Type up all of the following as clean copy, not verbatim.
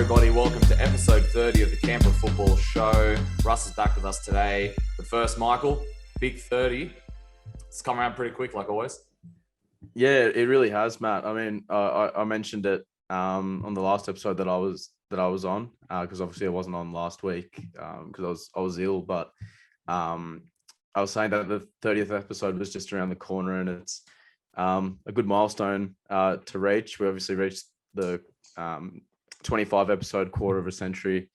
everybody. Welcome to episode 30 of the Canberra Football Show. Russ is back with us today. But first, Michael, big 30. It's come around pretty quick, like always. Yeah, it really has, Matt. I mean, I mentioned it on the last episode that I was on because obviously I wasn't on last week because I was ill. But I was saying that the 30th episode was just around the corner, and it's a good milestone to reach. We obviously reached the 25 episode quarter of a century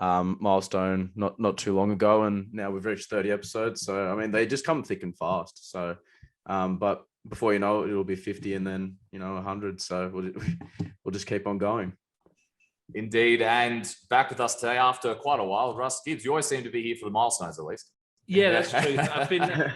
milestone not too long ago, and now we've reached 30 episodes. So I mean, they just come thick and fast. So but before you know it, it'll be 50 and then 100. So we'll just keep on going. Indeed. And back with us today after quite a while, Russ Gibbs. You always seem to be here for the milestones, at least. Yeah, that's true. I've been.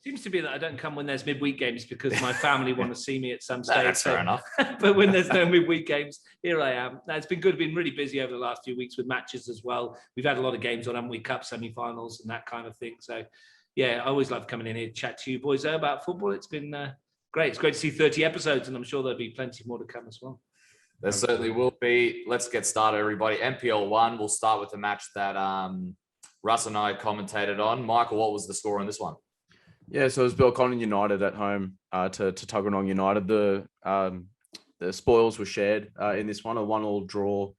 Seems to be that I don't come when there's midweek games because my family want to see me at some stage. That's fair enough. But when there's no midweek games, here I am. Now, it's been good. Been really busy over the last few weeks with matches as well. We've had a lot of games on, haven't we? Cup semi-finals and that kind of thing. So, yeah, I always love coming in here to chat to you boys about football. It's been great. It's great to see 30 episodes, and I'm sure there'll be plenty more to come as well. There certainly will be. Let's get started, everybody. NPL 1. We'll start with the match that Russ and I commentated on. Michael, what was the score on this one? Yeah, so it was Belconnen United at home to Tuggeranong United. The spoils were shared in this one, a 1-1 draw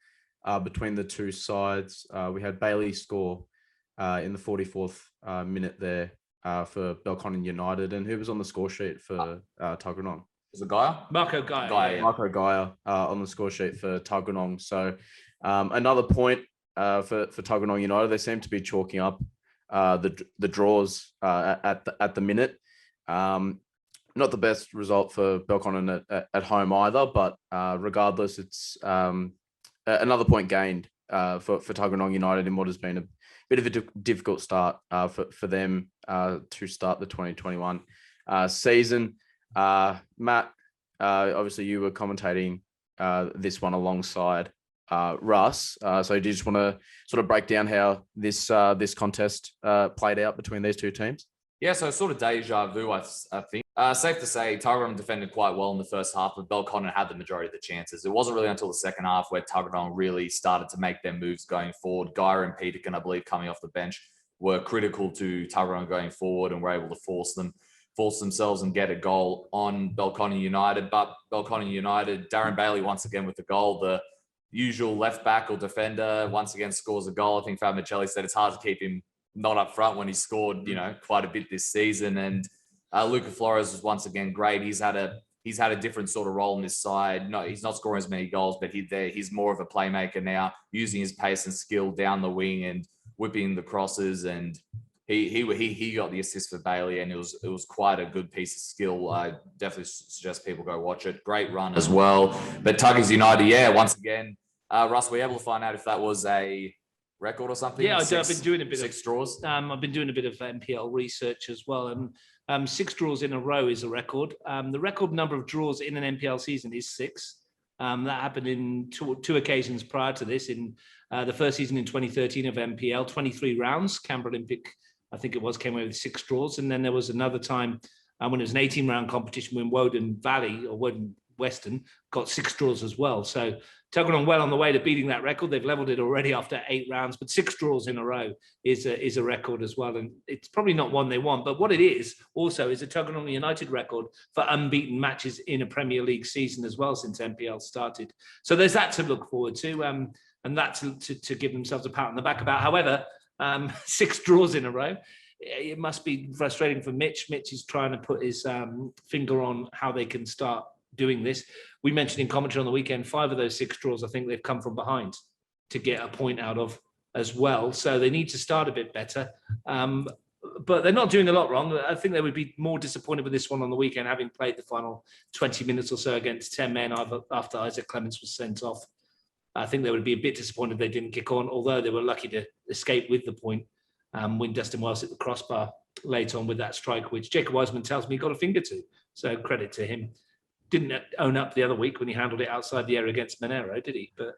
between the two sides. We had Bailey score in the 44th minute there for Belconnen United. And who was on the score sheet for Tuggeranong? Was it Gaia? Marco Gaia. Yeah. Marco Gaia on the score sheet for Tuggeranong. So another point for Tuggeranong United. They seem to be chalking up the draws at the minute. Not the best result for Belconnen at home either, but regardless, it's another point gained for Tuggeranong United in what has been a bit of a difficult start for them to start the 2021 season. Matt, obviously you were commentating this one alongside Russ. So do you just want to sort of break down how this contest played out between these two teams? Yeah, so sort of deja vu, I think. Safe to say, Tuggeranong defended quite well in the first half, but Belconnen had the majority of the chances. It wasn't really until the second half where Tuggeranong really started to make their moves going forward. Gaia and Peterkin, I believe, coming off the bench, were critical to Tuggeranong going forward and were able to force themselves and get a goal on Belconnen United. But Belconnen United, Darren Bailey once again with the goal, the usual left back or defender once again scores a goal. I think Fab Michelli said it's hard to keep him not up front when he scored, quite a bit this season. And Luca Flores was once again great. He's had a different sort of role in this side. No, he's not scoring as many goals, but he's more of a playmaker now, using his pace and skill down the wing and whipping the crosses. And he got the assist for Bailey, and it was quite a good piece of skill. I definitely suggest people go watch it. Great run as well. But Tuggers United, yeah, once again, Russ, were you able to find out if that was a record or something? Yeah, I've been doing a bit six draws. I've been doing a bit of NPL research as well, and 6 draws in a row is a record. The record number of draws in an NPL season is 6. That happened in two occasions prior to this. In the first season in 2013 of NPL, 23 rounds. Canberra Olympic, I think it was, came away with 6 draws, and then there was another time when it was an 18-round competition when Woden-Weston got 6 draws as well. So Tuggeranong well on the way to beating that record. They've leveled it already after 8 rounds, but 6 draws in a row is a record as well. And it's probably not one they want, but what it is also is a Tuggeranong United record for unbeaten matches in a Premier League season as well since NPL started. So there's that to look forward to, and that to give themselves a pat on the back about. However, 6 draws in a row. It must be frustrating for Mitch. Mitch is trying to put his finger on how they can start doing this. We mentioned in commentary on the weekend, 5 of those 6 draws, I think they've come from behind to get a point out of as well. So they need to start a bit better. But they're not doing a lot wrong. I think they would be more disappointed with this one on the weekend, having played the final 20 minutes or so against 10 men after Isaac Clements was sent off. I think they would be a bit disappointed they didn't kick on, although they were lucky to escape with the point when Dustin Wells hit the crossbar late on with that strike, which Jacob Wiseman tells me he got a finger to. So credit to him. Didn't own up the other week when he handled it outside the area against Monaro, did he? But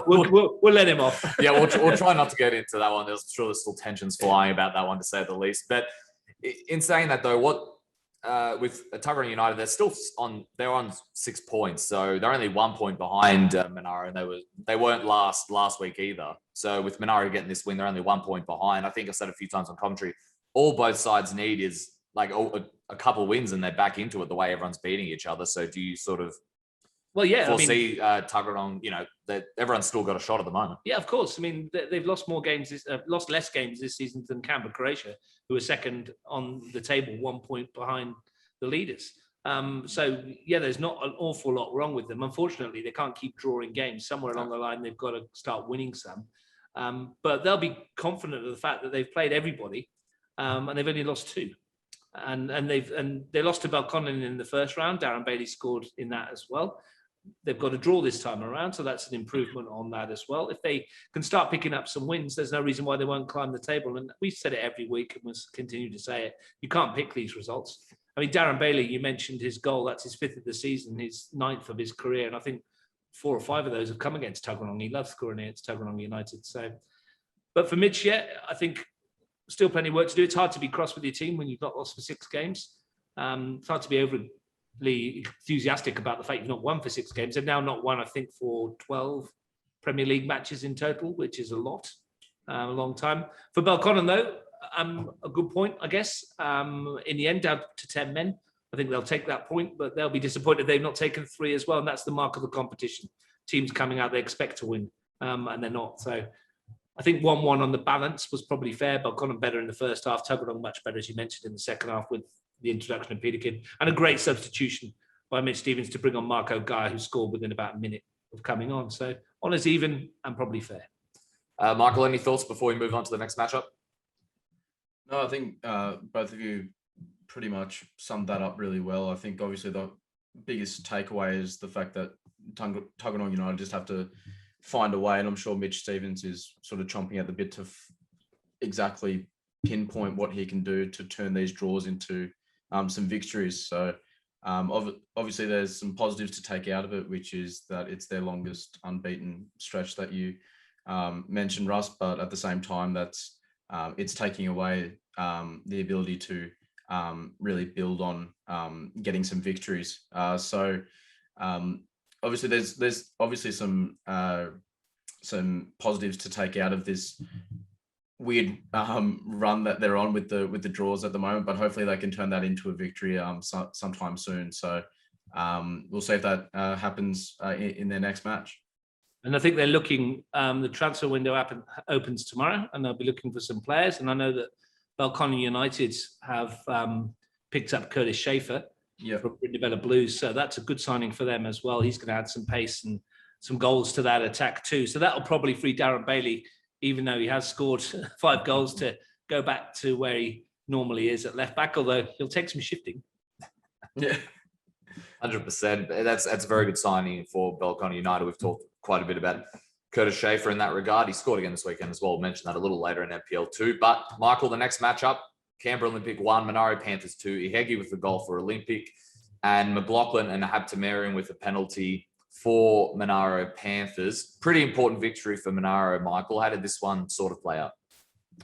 we'll let him off. Yeah, we'll try not to get into that one. There's still tensions flying about that one, to say the least. But in saying that, though, what with Tuggeranong United, they're on 6 points, so they're only 1 point behind Monaro, and they weren't last week either. So with Monaro getting this win, they're only 1 point behind. I think I said a few times on commentary, all both sides need is like a couple wins and they're back into it the way everyone's beating each other. So do you sort of foresee Tuggeranong, that everyone's still got a shot at the moment? Yeah, of course. I mean, they've lost lost less games this season than Canberra, Croatia, who are second on the table, 1 point behind the leaders. So there's not an awful lot wrong with them. Unfortunately, they can't keep drawing games. Somewhere along the line, they've got to start winning some. But they'll be confident of the fact that they've played everybody, and they've only lost 2. And they lost to Belconnen in the first round. Darren Bailey scored in that as well. They've got a draw this time around, so that's an improvement on that as well. If they can start picking up some wins, there's no reason why they won't climb the table. And we've said it every week, and we'll continue to say it. You can't pick these results. I mean, Darren Bailey, you mentioned his goal. That's his 5th of the season, his 9th of his career. And I think 4 or 5 of those have come against Tuggeranong. He loves scoring against Tuggeranong United. But for Mitch, I think still plenty of work to do. It's hard to be cross with your team when you've not lost for 6 games. It's hard to be overly enthusiastic about the fact you've not won for 6 games. They've now not won, I think, for 12 Premier League matches in total, which is a lot, a long time. For Belconnen, though, a good point, I guess. In the end, down to 10 men. I think they'll take that point, but they'll be disappointed they've not taken 3 as well. And that's the mark of the competition. Teams coming out, they expect to win, and they're not. So I think 1-1 on the balance was probably fair. Belconnen better in the first half. Tuggeranong much better, as you mentioned, in the second half with the introduction of Peterkin. And a great substitution by Mitch Stevens to bring on Marco Guy, who scored within about a minute of coming on. So honours even and probably fair. Michael, any thoughts before we move on to the next matchup? No, I think both of you pretty much summed that up really well. I think obviously the biggest takeaway is the fact that Tuggeranong United just have to find a way, and I'm sure Mitch Stevens is sort of chomping at the bit to exactly pinpoint what he can do to turn these draws into some victories. So obviously there's some positives to take out of it, which is that it's their longest unbeaten stretch that you mentioned, Russ, but at the same time it's taking away the ability to really build on getting some victories. So obviously there's obviously some positives to take out of this weird run that they're on with the draws at the moment, but hopefully they can turn that into a victory sometime soon. So we'll see if that happens in their next match. And I think they're looking, the transfer window opens tomorrow, and they'll be looking for some players. And I know that Belconnen United have picked up Curtis Schaefer from Brindabella Blues. So that's a good signing for them as well. He's going to add some pace and some goals to that attack too. So that'll probably free Darren Bailey, even though he has scored 5 goals, to go back to where he normally is at left back, although he'll take some shifting. Yeah, 100%. That's a very good signing for Belconnen United. We've talked quite a bit about Curtis Schaefer in that regard. He scored again this weekend as well. We'll mention that a little later in NPL2. But Michael, the next matchup, Canberra Olympic 1, Monaro Panthers 2. Ihegi with the goal for Olympic, and McLaughlin and Habtemarian with a penalty for Monaro Panthers. Pretty important victory for Monaro, Michael. How did this one sort of play out?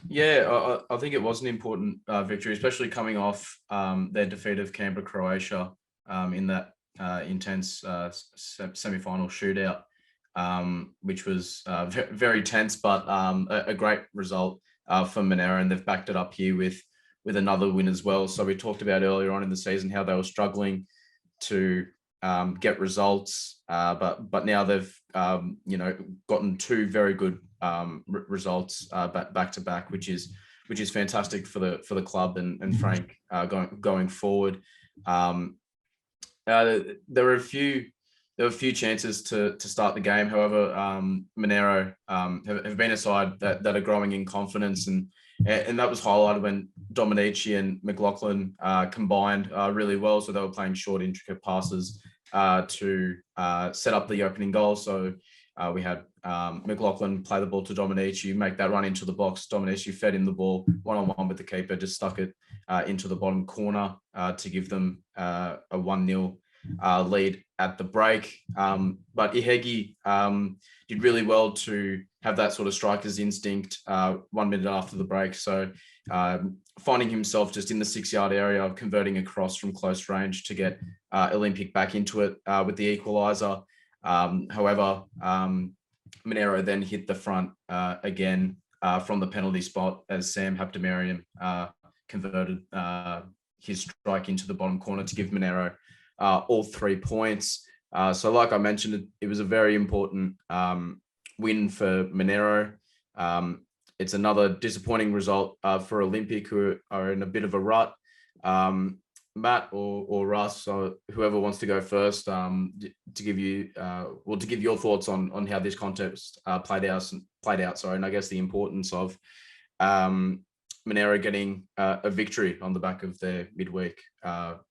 Yeah, I think it was an important victory, especially coming off their defeat of Canberra, Croatia in that intense semi-final shootout, which was very tense, but a great result for Monaro, and they've backed it up here with another win as well. So we talked about earlier on in the season how they were struggling to get results, but now they've gotten 2 very good results back to back, which is fantastic for the club and Frank going forward. There were a few chances to start the game. However, Monaro have been a side that are growing in confidence, and that was highlighted when Dominici and McLaughlin combined really well. So they were playing short, intricate passes to set up the opening goal. So we had McLaughlin play the ball to Dominici, make that run into the box. Dominici fed him the ball one-on-one with the keeper, just stuck it into the bottom corner to give them a 1-0 lead at the break. But Ihegi did really well to have that sort of striker's instinct 1 minute after the break. So finding himself just in the 6-yard area, converting a cross from close range to get Olympic back into it with the equaliser. However, Monaro then hit the front again from the penalty spot as Sam Habtemariam converted his strike into the bottom corner to give Monaro all 3 points. So like I mentioned, it was a very important win for Monaro. It's another disappointing result for Olympic, who are in a bit of a rut. Matt or Russ, or whoever wants to go first, to give your thoughts on how this contest played out. And I guess the importance of Monaro getting a victory on the back of their midweek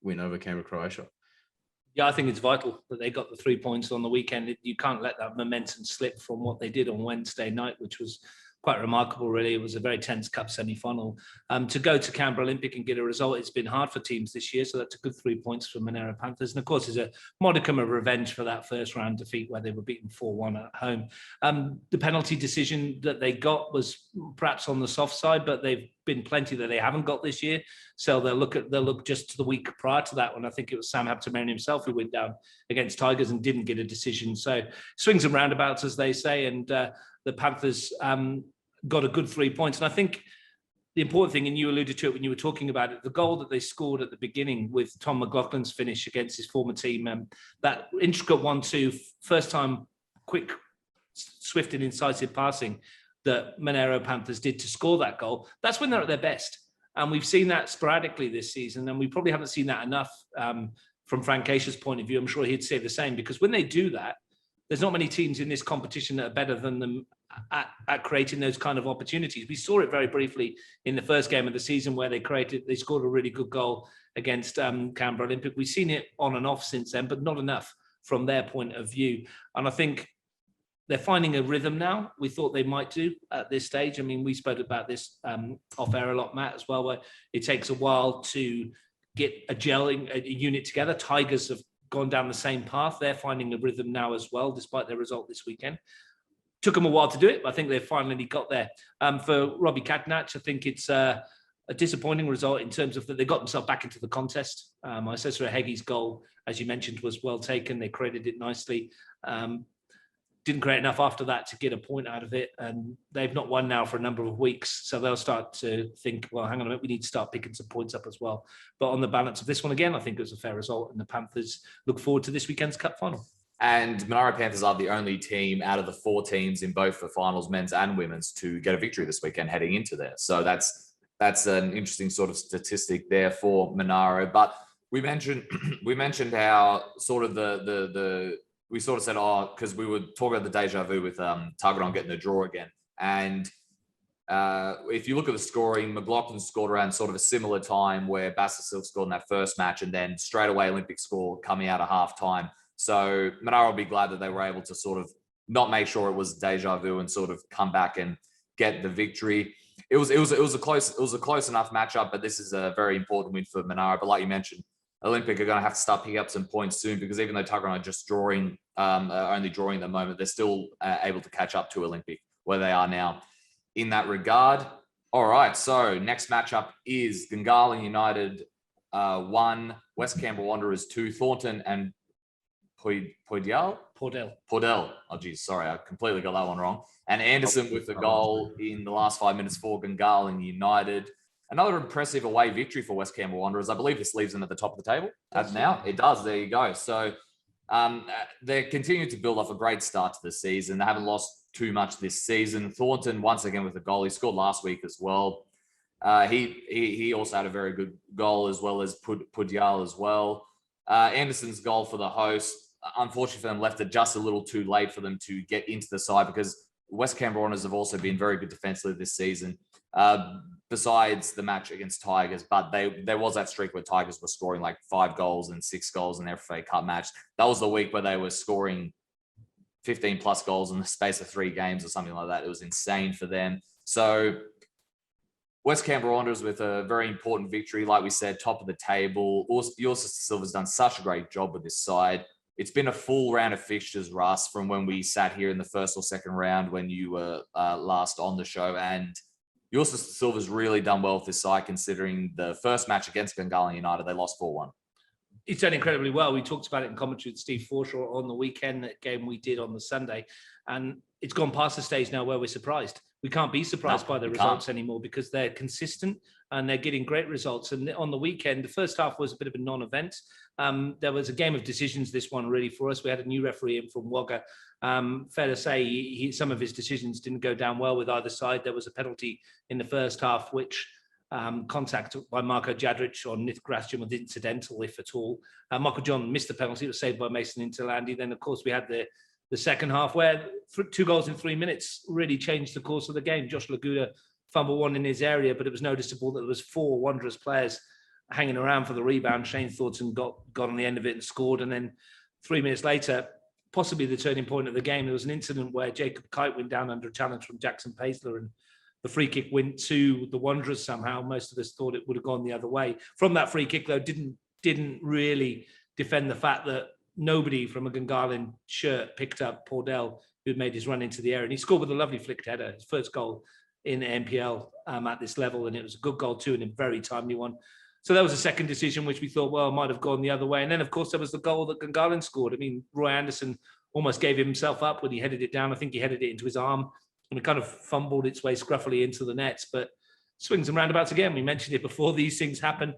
win over Canberra, Croatia. Yeah, I think it's vital that they got the 3 points on the weekend. You can't let that momentum slip from what they did on Wednesday night, which was quite remarkable, really. It was a very tense cup semi-final. To go to Canberra Olympic and get a result, it's been hard for teams this year, so that's a good 3 points for Monaro Panthers. And of course, there's a modicum of revenge for that first round defeat where they were beaten 4-1 at home. The penalty decision that they got was perhaps on the soft side, but they've been plenty that they haven't got this year. So they'll look just to the week prior to that when I think it was Sam Habtemariam himself who went down against Tigers and didn't get a decision. So swings and roundabouts, as they say, and the Panthers got a good 3 points. And I think the important thing, and you alluded to it when you were talking about it, the goal that they scored at the beginning with Tom McLaughlin's finish against his former team, that intricate 1-2, first time quick, swift and incisive passing that Monaro Panthers did to score that goal, that's when they're at their best. And we've seen that sporadically this season, and we probably haven't seen that enough from Frank Aisha's point of view. I'm sure he'd say the same, because when they do that, there's not many teams in this competition that are better than them at creating those kind of opportunities. We saw it very briefly in the first game of the season where they scored a really good goal against Canberra Olympic. We've seen it on and off since then, but not enough from their point of view. And I think they're finding a rhythm now. We thought they might do at this stage. I mean, we spoke about this off air a lot, Matt, as well, where it takes a while to get a unit together. Tigers have gone down the same path. They're finding a rhythm now as well, despite their result this weekend. Took them a while to do it, but I think they've finally got there. For Robbie Katnach, I think it's a disappointing result in terms of that they got themselves back into the contest. Isesra Hegi's goal, as you mentioned, was well taken. They created it nicely. Didn't create enough after that to get a point out of it. And they've not won now for a number of weeks. So they'll start to think, well, hang on a minute, we need to start picking some points up as well. But on the balance of this one, again, I think it was a fair result. And the Panthers look forward to this weekend's cup final. And Monaro Panthers are the only team out of the 4 teams in both the finals, men's and women's, to get a victory this weekend heading into there. So that's an interesting sort of statistic there for Monaro. But we mentioned how sort of we sort of said, because we were talking about the deja vu with Tuggeranong getting the draw again. And if you look at the scoring, McLaughlin scored around sort of a similar time where Bassasilk scored in that first match, and then straight away Olympic score coming out of half time. So Monaro will be glad that they were able to sort of not make sure it was deja vu and sort of come back and get the victory. It was a close enough matchup, but this is a very important win for Monaro. But like you mentioned, Olympic are going to have to start picking up some points soon, because even though Tuggeranong are just only drawing at the moment, they're still able to catch up to Olympic where they are now in that regard. All right, so next matchup is Gungahlin United 1, West Canberra Wanderers 2, Thornton and Pordell. Oh, geez, sorry, I completely got that one wrong. And Anderson with the goal in the last 5 minutes for Gungahlin United. Another impressive away victory for West Canberra Wanderers. I believe this leaves them at the top of the table now. It does. There you go. So they're continuing to build off a great start to the season. They haven't lost too much this season. Thornton, once again, with a goal. He scored last week as well. He also had a very good goal, as well as Pudyal as well. Anderson's goal for the host, unfortunately for them, left it just a little too late for them to get into the side, because West Canberra Wanderers have also been very good defensively this season, besides the match against Tigers. But there was that streak where Tigers were scoring like 5 goals and 6 goals in their FA Cup match. That was the week where they were scoring 15 plus goals in the space of 3 games or something like that. It was insane for them. So West Canberra Wanderers with a very important victory, like we said, top of the table. Your Sister Silver's done such a great job with this side. It's been a full round of fixtures, Russ, from when we sat here in the first or second round when you were last on the show. And Ulysses De Silva's really done well with this side, considering the first match against Gungahlin United, they lost 4-1. He's done incredibly well. We talked about it in commentary with Steve Forshaw on the weekend, that game we did on the Sunday. And it's gone past the stage now where we're surprised. We can't be surprised by the results anymore because they're consistent and they're getting great results. And on the weekend, the first half was a bit of a non-event. There was a game of decisions, this one really for us. We had a new referee in from Wagga. Fair to say, some of his decisions didn't go down well with either side. There was a penalty in the first half, which contact by Marko Jadric on Nith Gratian was incidental, if at all. Michael John missed the penalty. It was saved by Mason Interlandi. Then, of course, we had the second half where 2 goals in 3 minutes really changed the course of the game. Josh Laguda fumbled one in his area, but it was noticeable that there was 4 Wanderers players hanging around for the rebound. Shane Thornton got on the end of it and scored. And then 3 minutes later, possibly the turning point of the game, there was an incident where Jacob Kite went down under a challenge from Jackson Paisler, and the free kick went to the Wanderers somehow. Most of us thought it would have gone the other way. From that free kick, though, didn't really defend the fact that nobody from a Gungahlin shirt picked up Pordell, who made his run into the area. And he scored with a lovely flicked header, his first goal in NPL at this level. And it was a good goal too, and a very timely one. So that was a second decision, which we thought, well, might have gone the other way. And then, of course, there was the goal that Gungahlin scored. I mean, Roy Anderson almost gave himself up when he headed it down. I think he headed it into his arm, and it kind of fumbled its way scruffily into the nets. But swings and roundabouts again. We mentioned it before, these things happen.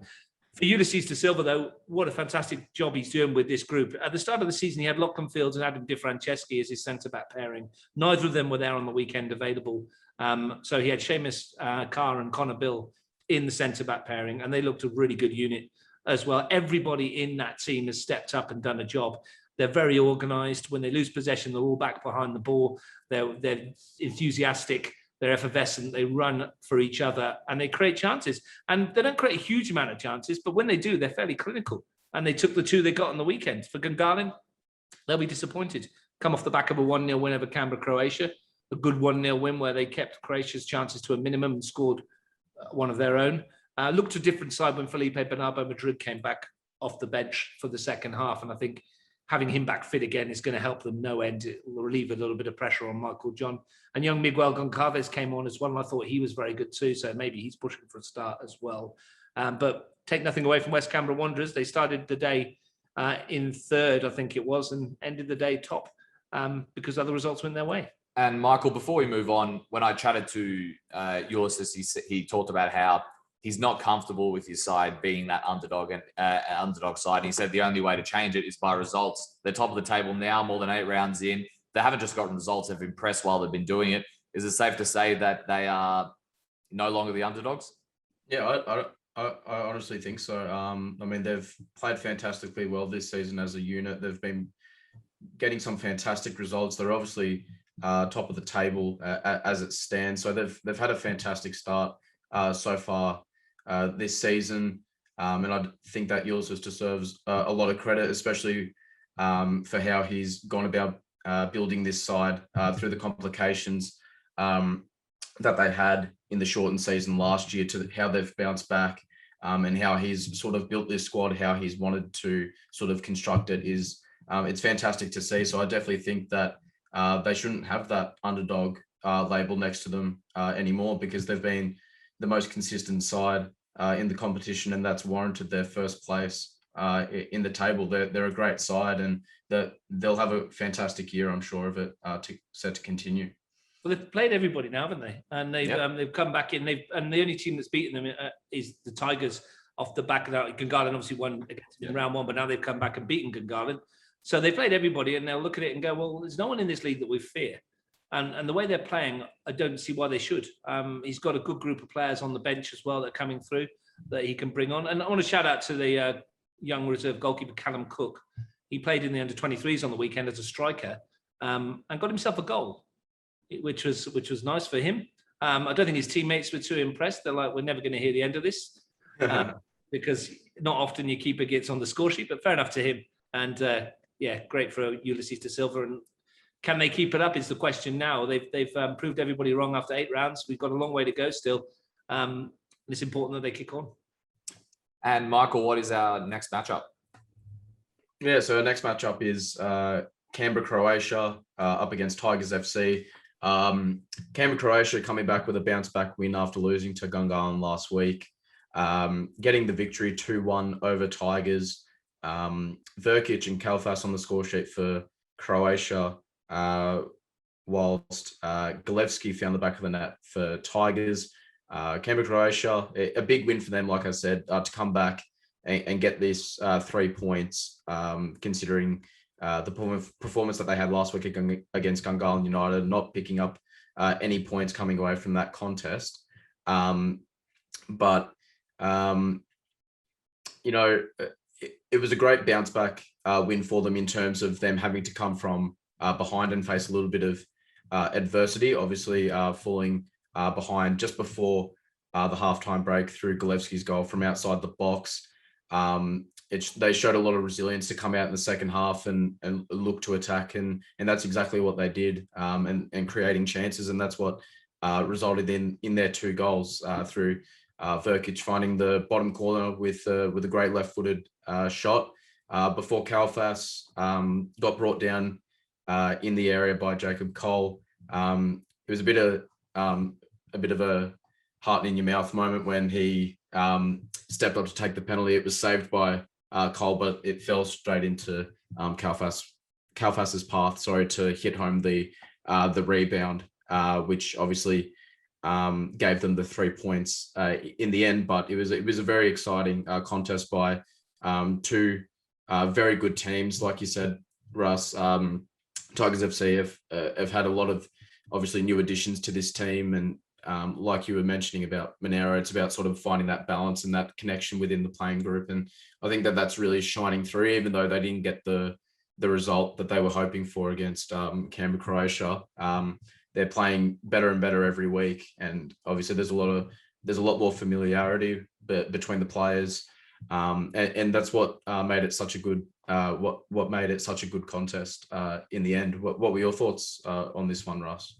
For Ulysses De Silva, though, what a fantastic job he's doing with this group. At the start of the season, he had Lachlan Fields and Adam Di Franceschi as his centre-back pairing. Neither of them were there on the weekend available. So he had Seamus Carr and Connor Bill in the centre-back pairing, and they looked a really good unit as well. Everybody in that team has stepped up and done a job. They're very organised. When they lose possession, they're all back behind the ball. They're enthusiastic. They're effervescent. They run for each other and they create chances. And they don't create a huge amount of chances, but when they do, they're fairly clinical. And they took the 2 they got on the weekend. For Gungahlin, they'll be disappointed. Come off the back of a 1-0 win over Canberra, Croatia. A good 1-0 win where they kept Croatia's chances to a minimum and scored one of their own. Looked a different side when Felipe Bernardo Madrid came back off the bench for the second half. And I think having him back fit again is going to help them no end. It will relieve a little bit of pressure on Michael John. And young Miguel Goncalves came on as well, and I thought he was very good too, so maybe he's pushing for a start as well. But take nothing away from West Canberra Wanderers. They started the day in third, I think it was, and ended the day top because other results went their way. And Michael, before we move on, when I chatted to Ulysses, he talked about how he's not comfortable with his side being that underdog side. And he said the only way to change it is by results. They're top of the table now, more than 8 rounds in. They haven't just gotten results, they've impressed while they've been doing it. Is it safe to say that they are no longer the underdogs? Yeah, I honestly think so. I mean, they've played fantastically well this season as a unit. They've been getting some fantastic results. They're obviously top of the table as it stands. So they've had a fantastic start so far this season. And I think that Ulysses deserves a lot of credit, especially for how he's gone about building this side through the complications that they had in the shortened season last year, to how they've bounced back and how he's sort of built this squad, how he's wanted to sort of construct it is it's fantastic to see. So I definitely think that they shouldn't have that underdog label next to them anymore, because they've been the most consistent side in the competition, and that's warranted their first place in the table. They're a great side, and they'll have a fantastic year, I'm sure of it, set to continue. Well, they've played everybody now, haven't they? And they've come back in. And the only team that's beaten them is the Tigers off the back of that. Gungahlin obviously won against them in round 1, but now they've come back and beaten Gungahlin. So they've played everybody, and they'll look at it and go, well, there's no one in this league that we fear. And the way they're playing, I don't see why they should. He's got a good group of players on the bench as well that are coming through that he can bring on. And I want to shout out to the young reserve goalkeeper, Callum Cook. He played in the under-23s on the weekend as a striker and got himself a goal, which was nice for him. I don't think his teammates were too impressed. They're like, we're never going to hear the end of this because not often your keeper gets on the score sheet, but fair enough to him. And great for Ulysses De Silva. And can they keep it up is the question now. They've proved everybody wrong after 8 rounds. We've got a long way to go still. It's important that they kick on. And Michael, what is our next matchup? Yeah, so our next matchup is Canberra, Croatia, up against Tigers FC. Canberra, Croatia coming back with a bounce back win after losing to Gungahlin last week, getting the victory 2-1 over Tigers. Verkic and Kalfas on the score sheet for Croatia, whilst Galevsky found the back of the net for Tigers. Canberra, Croatia, a big win for them, like I said, to come back and get this 3 points, considering the performance that they had last week against Gungahlin United, not picking up any points coming away from that contest. It was a great bounce back win for them in terms of them having to come from behind and face a little bit of adversity, obviously falling behind just before the halftime break through Galevsky's goal from outside the box. They showed a lot of resilience to come out in the second half and look to attack, and that's exactly what they did, and creating chances, and that's what resulted in their 2 goals through Verkic finding the bottom corner with a great left-footed shot before Kalfas got brought down in the area by Jacob Cole. It was a bit of a heart in your mouth moment when he stepped up to take the penalty. It was saved by Cole, but it fell straight into Kalfas's path. To hit home the rebound, which obviously gave them the 3 points in the end. But it was a very exciting contest by 2 very good teams, like you said, Russ. Tigers FC have had a lot of obviously new additions to this team, and like you were mentioning about Monaro, it's about sort of finding that balance and that connection within the playing group. And I think that that's really shining through, even though they didn't get the result that they were hoping for against Canberra, Croatia. They're playing better and better every week, and obviously there's a lot more familiarity between the players, and that's what made it such a good what made it such a good contest in the end. What were your thoughts on this one, Russ?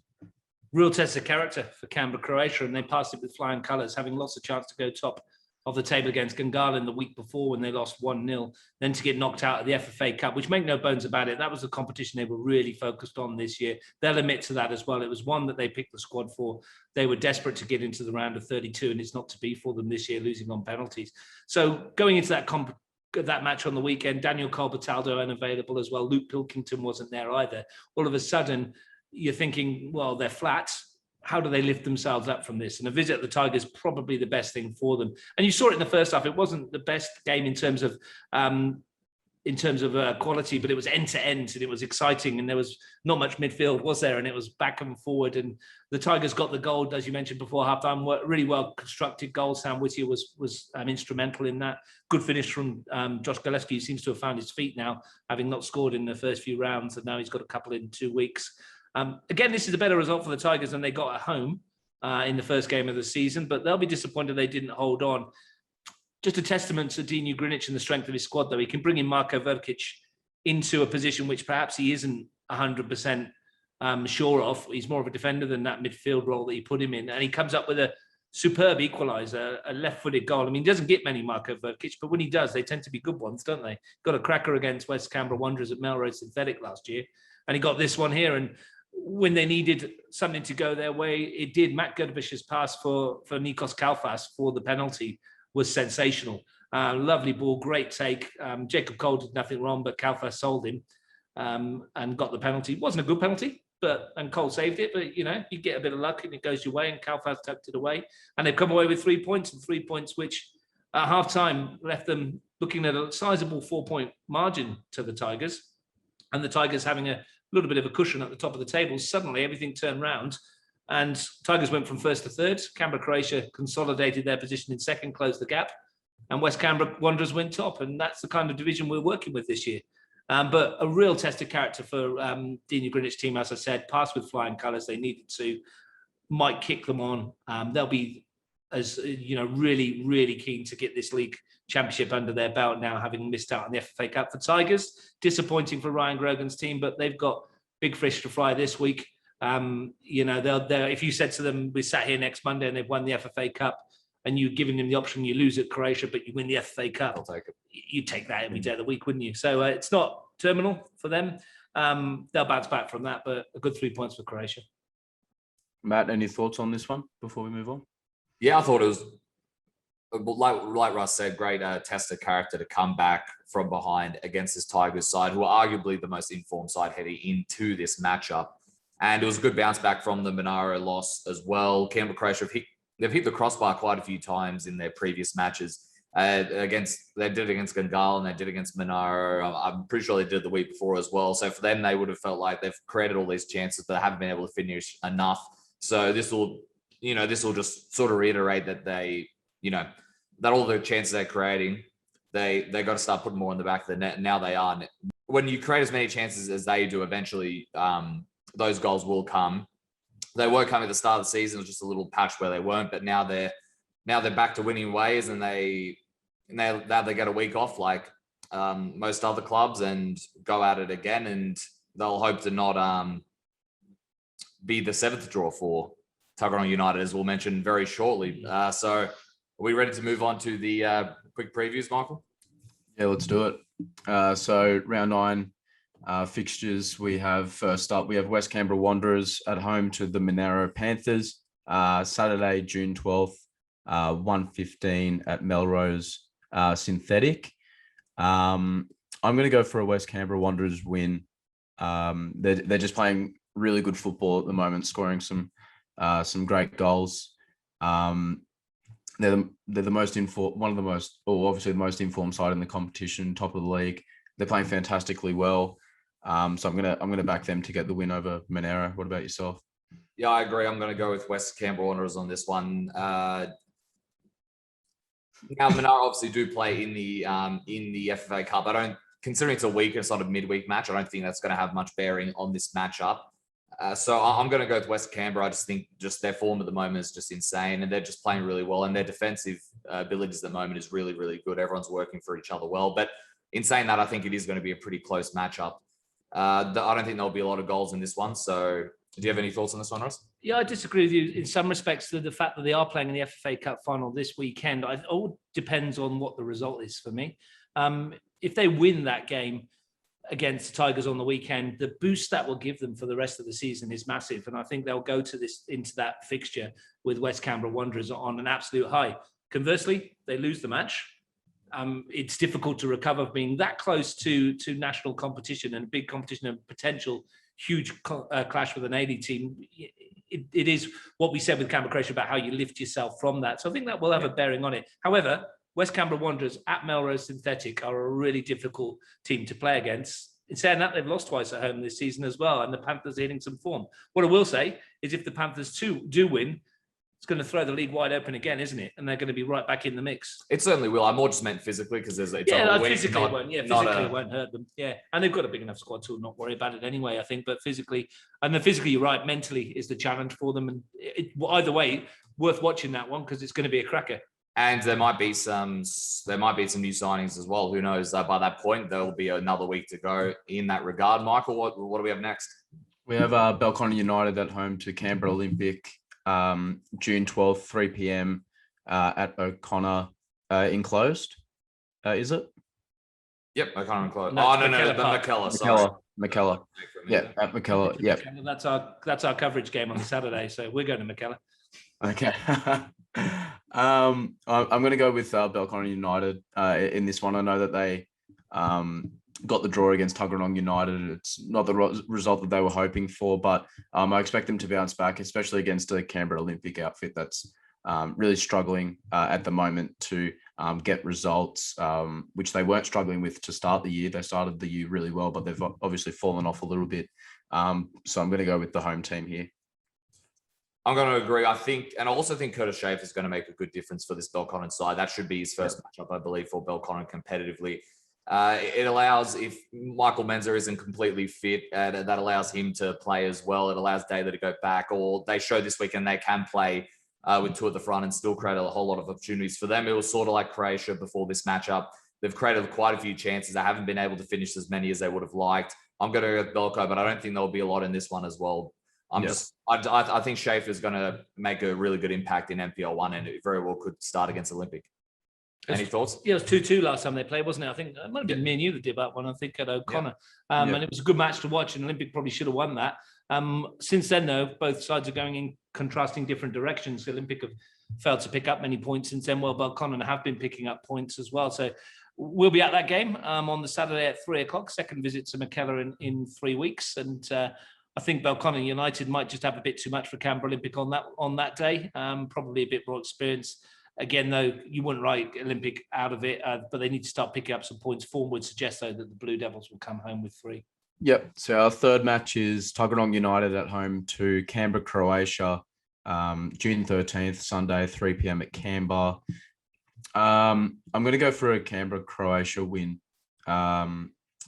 Real test of character for Canberra, Croatia, and they passed it with flying colours, having lost a chance to go top of the table against Gungahlin the week before when they lost 1-0, then to get knocked out of the FFA Cup, which make no bones about it, that was the competition they were really focused on this year. They'll admit to that as well. It was one that they picked the squad for. They were desperate to get into the round of 32, and it's not to be for them this year, losing on penalties. So going into that match on the weekend, Daniel Colbertaldo unavailable as well. Luke Pilkington wasn't there either. All of a sudden, you're thinking, well, they're flat. How do they lift themselves up from this? And a visit at the Tigers probably the best thing for them. And you saw it in the first half. It wasn't the best game in terms of quality, but it was end to end, and it was exciting. And there was not much midfield, was there? And it was back and forward. And the Tigers got the goal, as you mentioned before halftime. Really well constructed goal. Sam Whittier was instrumental in that. Good finish from Josh Galevsky, who seems to have found his feet now, having not scored in the first few rounds, and now he's got a couple in 2 weeks. Again, this is a better result for the Tigers than they got at home in the first game of the season, but they'll be disappointed they didn't hold on. Just a testament to Dean Yoogali and the strength of his squad, though. He can bring in Marko Verkic into a position which perhaps he isn't 100% sure of. He's more of a defender than that midfield role that he put him in, and he comes up with a superb equaliser, a left-footed goal. I mean, he doesn't get many Marko Verkic, but when he does, they tend to be good ones, don't they? Got a cracker against West Canberra Wanderers at Melrose Synthetic last year, and he got this one here. And when they needed something to go their way, it did. Matt Gudovic's pass for Nikos Kalfas for the penalty was sensational. Lovely ball, great take. Jacob Cole did nothing wrong, but Kalfas sold him and got the penalty. It wasn't a good penalty, and Cole saved it. But, you get a bit of luck and it goes your way, and Kalfas tucked it away. And they've come away with 3 points, and 3 points which at half-time left them looking at a sizable 4-point margin to the Tigers. And the Tigers having a little bit of a cushion at the top of the table. Suddenly everything turned round, and Tigers went from first to third. Canberra, Croatia consolidated their position in second, closed the gap, and West Canberra Wanderers went top. And that's the kind of division we're working with this year. But a real test of character for Dean Yoogani's team, as I said, passed with flying colours. They needed to. Might kick them on. They'll be, as really, really keen to get this league championship under their belt now, having missed out on the FFA Cup. For Tigers, disappointing for Ryan Grogan's team, but they've got big fish to fry this week. They'll if you said to them, we sat here next Monday and they've won the FFA Cup, and you're giving them the option, you lose at Croatia, but you win the FFA Cup, I'll take it. You'd take that every day of the week, wouldn't you? So it's not terminal for them. They'll bounce back from that, but a good 3 points for Croatia. Matt, any thoughts on this one before we move on? Yeah, I thought it was, like Russ said, great test of character to come back from behind against this Tigers side, who are arguably the most informed side heading into this matchup. And it was a good bounce back from the Monaro loss as well. Canberra Croatia, they've hit the crossbar quite a few times in their previous matches. They did it against Gungahlin, they did it against Monaro. I'm pretty sure they did it the week before as well. So for them, they would have felt like they've created all these chances, but they haven't been able to finish enough. So this will just sort of reiterate that that all the chances they're creating, they got to start putting more in the back of the net. And now they are. When you create as many chances as they do, eventually those goals will come. They were coming at the start of the season. It was just a little patch where they weren't, but now they're back to winning ways, and they get a week off like most other clubs and go at it again, and they'll hope to not be the seventh draw for Tuggeranong United, as we'll mention very shortly. So are we ready to move on to the quick previews, Michael? Yeah, let's do it. So round 9 fixtures, we have first up, we have West Canberra Wanderers at home to the Monaro Panthers, Saturday, June 12th, 1:15 at Melrose Synthetic. I'm going to go for a West Canberra Wanderers win. They're just playing really good football at the moment, scoring some great goals. They're the most obviously the most informed side in the competition, top of the league. They're playing fantastically well. So I'm gonna back them to get the win over Monaro. What about yourself? Yeah, I agree. I'm going to go with West Canberra Wanderers on this one. Now, Monaro obviously do play in the FFA Cup. Considering it's a week, it's not a midweek match, I don't think that's going to have much bearing on this matchup. So I'm going to go with West Canberra. I just think their form at the moment is just insane, and they're just playing really well, and their defensive abilities at the moment is really, really good. Everyone's working for each other well. But in saying that, I think it is going to be a pretty close matchup. I don't think there'll be a lot of goals in this one. So do you have any thoughts on this one, Russ? Yeah, I disagree with you in some respects to the fact that they are playing in the FFA Cup final this weekend. It all depends on what the result is for me. If they win that game against the Tigers on the weekend, the boost that will give them for the rest of the season is massive. And I think they'll go into that fixture with West Canberra Wanderers on an absolute high. Conversely, they lose the match. It's difficult to recover being that close to national competition and big competition and potential huge clash with an 80 team. It is what we said with Canberra Croatia about how you lift yourself from that. So I think that will have a bearing on it. However, West Canberra Wanderers at Melrose Synthetic are a really difficult team to play against. In saying that, they've lost twice at home this season as well, and the Panthers are hitting some form. What I will say is if the Panthers do win, it's going to throw the league wide open again, isn't it? And they're going to be right back in the mix. It certainly will. I more just meant physically because physically it won't hurt them. Yeah, and they've got a big enough squad to not worry about it anyway, I think. But physically, you're right. Mentally is the challenge for them, and either way, worth watching that one because it's going to be a cracker. And there might be some new signings as well. Who knows? By that point, there will be another week to go in that regard. Michael, what do we have next? We have Belconnen United at home to Canberra Olympic. June 12th, 3 p.m. At O'Connor enclosed. Is it? Yep, O'Connor enclosed. No, McKellar. Sorry. McKellar. Yeah, at McKellar. Yeah, that's our coverage game on Saturday. So we're going to McKellar. Okay. I'm going to go with Belconnen United in this one. I know that they got the draw against Tuggeranong United. It's not the result that they were hoping for, but I expect them to bounce back, especially against a Canberra Olympic outfit that's really struggling at the moment to get results, which they weren't struggling with to start the year. They started the year really well, but they've obviously fallen off a little bit. So I'm going to go with the home team here. I'm going to agree. I also think Curtis Schaefer is going to make a good difference for this Belconnen side. That should be his first matchup, I believe, for Belconnen competitively. It allows, if Michael Menzer isn't completely fit, that allows him to play as well. It allows Daly to go back, or they show this weekend they can play with two at the front and still create a whole lot of opportunities for them. It was sort of like Croatia before this matchup. They've created quite a few chances. They haven't been able to finish as many as they would have liked. I'm going to go with Belco, but I don't think there'll be a lot in this one as well. I think Schaefer is going to make a really good impact in NPL1, and it very well could start against Olympic. Any thoughts? Yeah, it was 2-2 last time they played, wasn't it? I think it might have been me and you that did that one, I think, at O'Connor. And it was a good match to watch, and Olympic probably should have won that. Since then, though, both sides are going in contrasting different directions. Olympic have failed to pick up many points since then, while Belconnen have been picking up points as well. So we'll be at that game on the Saturday at 3:00. Second visit to McKellar in 3 weeks. And I think Belconnen United might just have a bit too much for Canberra Olympic on that day. Probably a bit more experience. Again, though, you wouldn't write Olympic out of it, but they need to start picking up some points. Form would suggest, though, that the Blue Devils will come home with 3. Yep. So our third match is Tuggeranong United at home to Canberra, Croatia, June 13th, Sunday, 3 p.m. at Canberra. I'm going to go for a Canberra, Croatia win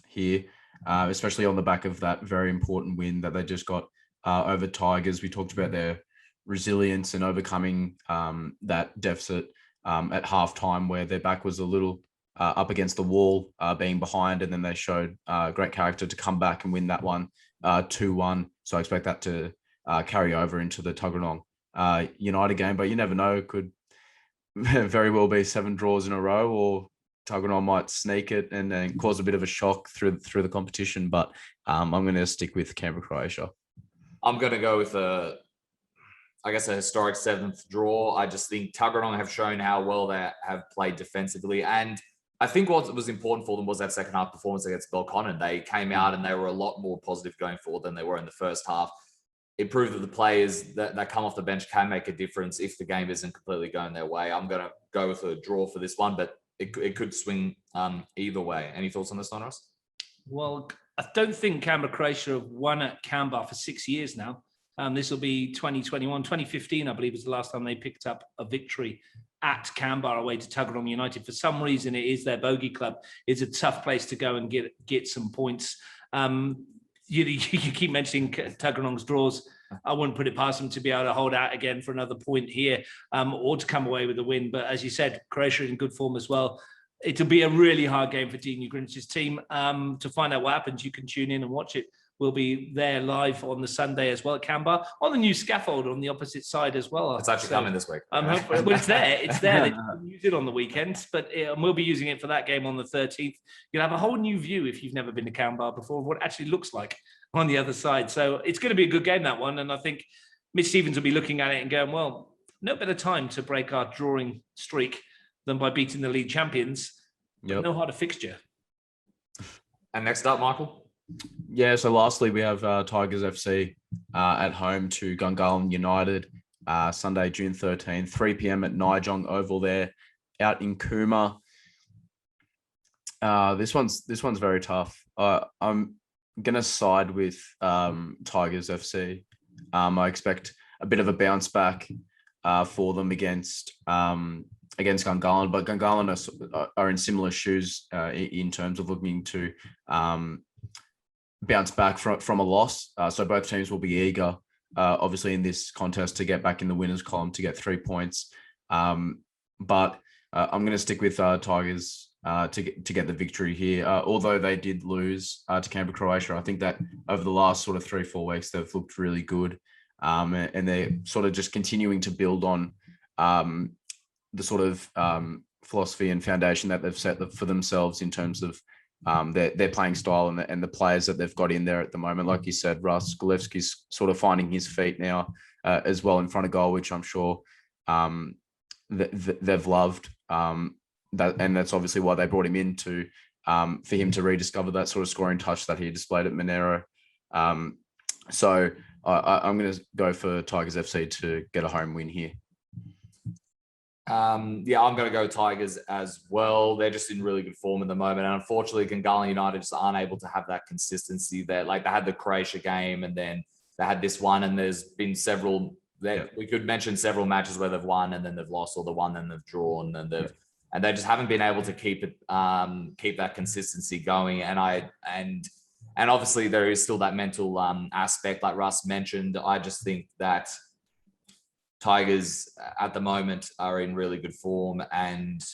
here, especially on the back of that very important win that they just got over Tigers. We talked about their resilience and overcoming that deficit at halftime, where their back was a little up against the wall, being behind, and then they showed great character to come back and win that one 2-1. So I expect that to carry over into the Tuggeranong United game, but you never know. It could very well be 7 draws in a row, or Tuggeranong might sneak it and then cause a bit of a shock through the competition. But I'm going to stick with Canberra, Croatia. I'm going to go with a historic 7th draw. I just think Tuggeranong have shown how well they have played defensively. And I think what was important for them was that second half performance against Belconnen. They came out and they were a lot more positive going forward than they were in the first half. It proved that the players that come off the bench can make a difference if the game isn't completely going their way. I'm going to go with a draw for this one, but it could swing either way. Any thoughts on this one, Russ? Well, I don't think Canberra Croatia have won at Canberra for 6 years now. This will be 2021, 2015, I believe, was the last time they picked up a victory at Canberra away to Tuggeranong United. For some reason, it is their bogey club. It's a tough place to go and get some points. You keep mentioning Tuggeranong's draws. I wouldn't put it past them to be able to hold out again for another point here, or to come away with a win. But as you said, Croatia in good form as well. It'll be a really hard game for Dean Ugrinch's team. To find out what happens, you can tune in and watch it. We'll be there live on the Sunday as well at Canberra, on the new scaffold on the opposite side as well. It's actually coming this week. Well, it's there. It's there. They can use it on the weekends, but we'll be using it for that game on the 13th. You'll have a whole new view if you've never been to Canberra before of what it actually looks like on the other side. So it's going to be a good game, that one. And I think Mitch Stevens will be looking at it and going, well, no better time to break our drawing streak than by beating the league champions. Yep. No harder fixture. And next up, Michael? Yeah, so lastly, we have Tigers FC at home to Gungahlin United, Sunday, June 13th, 3 p.m. at Nijong Oval there, out in Cooma. This one's very tough. I'm going to side with Tigers FC. I expect a bit of a bounce back for them against Gungahlin, but Gungahlin are in similar shoes in terms of looking to bounce back from a loss. So both teams will be eager, obviously, in this contest to get back in the winners column to get 3 points. But I'm going to stick with Tigers to get the victory here. Although they did lose to Canberra, Croatia, I think that over the last sort of 3-4 weeks, they've looked really good. And they're sort of just continuing to build on the sort of philosophy and foundation that they've set for themselves in terms of their playing style and the players that they've got in there at the moment. Like you said, Russ Gillespie's sort of finding his feet now as well in front of goal, which I'm sure they've loved. And that's obviously why they brought him in for him to rediscover that sort of scoring touch that he displayed at Monaro. So I'm going to go for Tigers FC to get a home win here. I'm going to go Tigers as well. They're just in really good form at the moment. And unfortunately, Gungahlin United just aren't able to have that consistency there. Like they had the Croatia game and then they had this one, and there's been several we could mention several matches where they've won and then they've lost, or the one and they've drawn and they just haven't been able to keep that consistency going. And obviously there is still that mental aspect, like Russ mentioned. I just think that Tigers at the moment are in really good form, and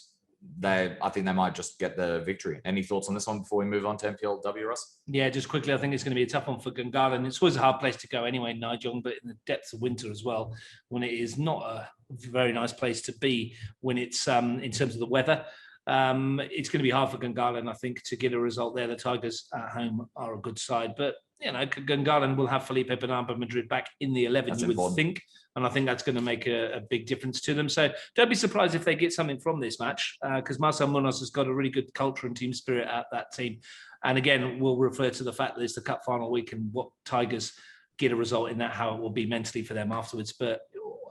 I think they might just get the victory. Any thoughts on this one before we move on to NPLW, Russ? Yeah, just quickly, I think it's going to be a tough one for Gungahlin. It's always a hard place to go anyway, Nigel, but in the depths of winter as well, when it is not a very nice place to be when it's in terms of the weather. It's going to be hard for Gungahlin, I think, to get a result there. The Tigers at home are a good side, but Gungahlin will have Felipe Bernardo Madrid back in the 11, you would think, and I think that's going to make a big difference to them. So don't be surprised if they get something from this match, because Marcel Munoz has got a really good culture and team spirit at that team. And again, we'll refer to the fact that it's the Cup final week and what Tigers get a result in that, how it will be mentally for them afterwards. But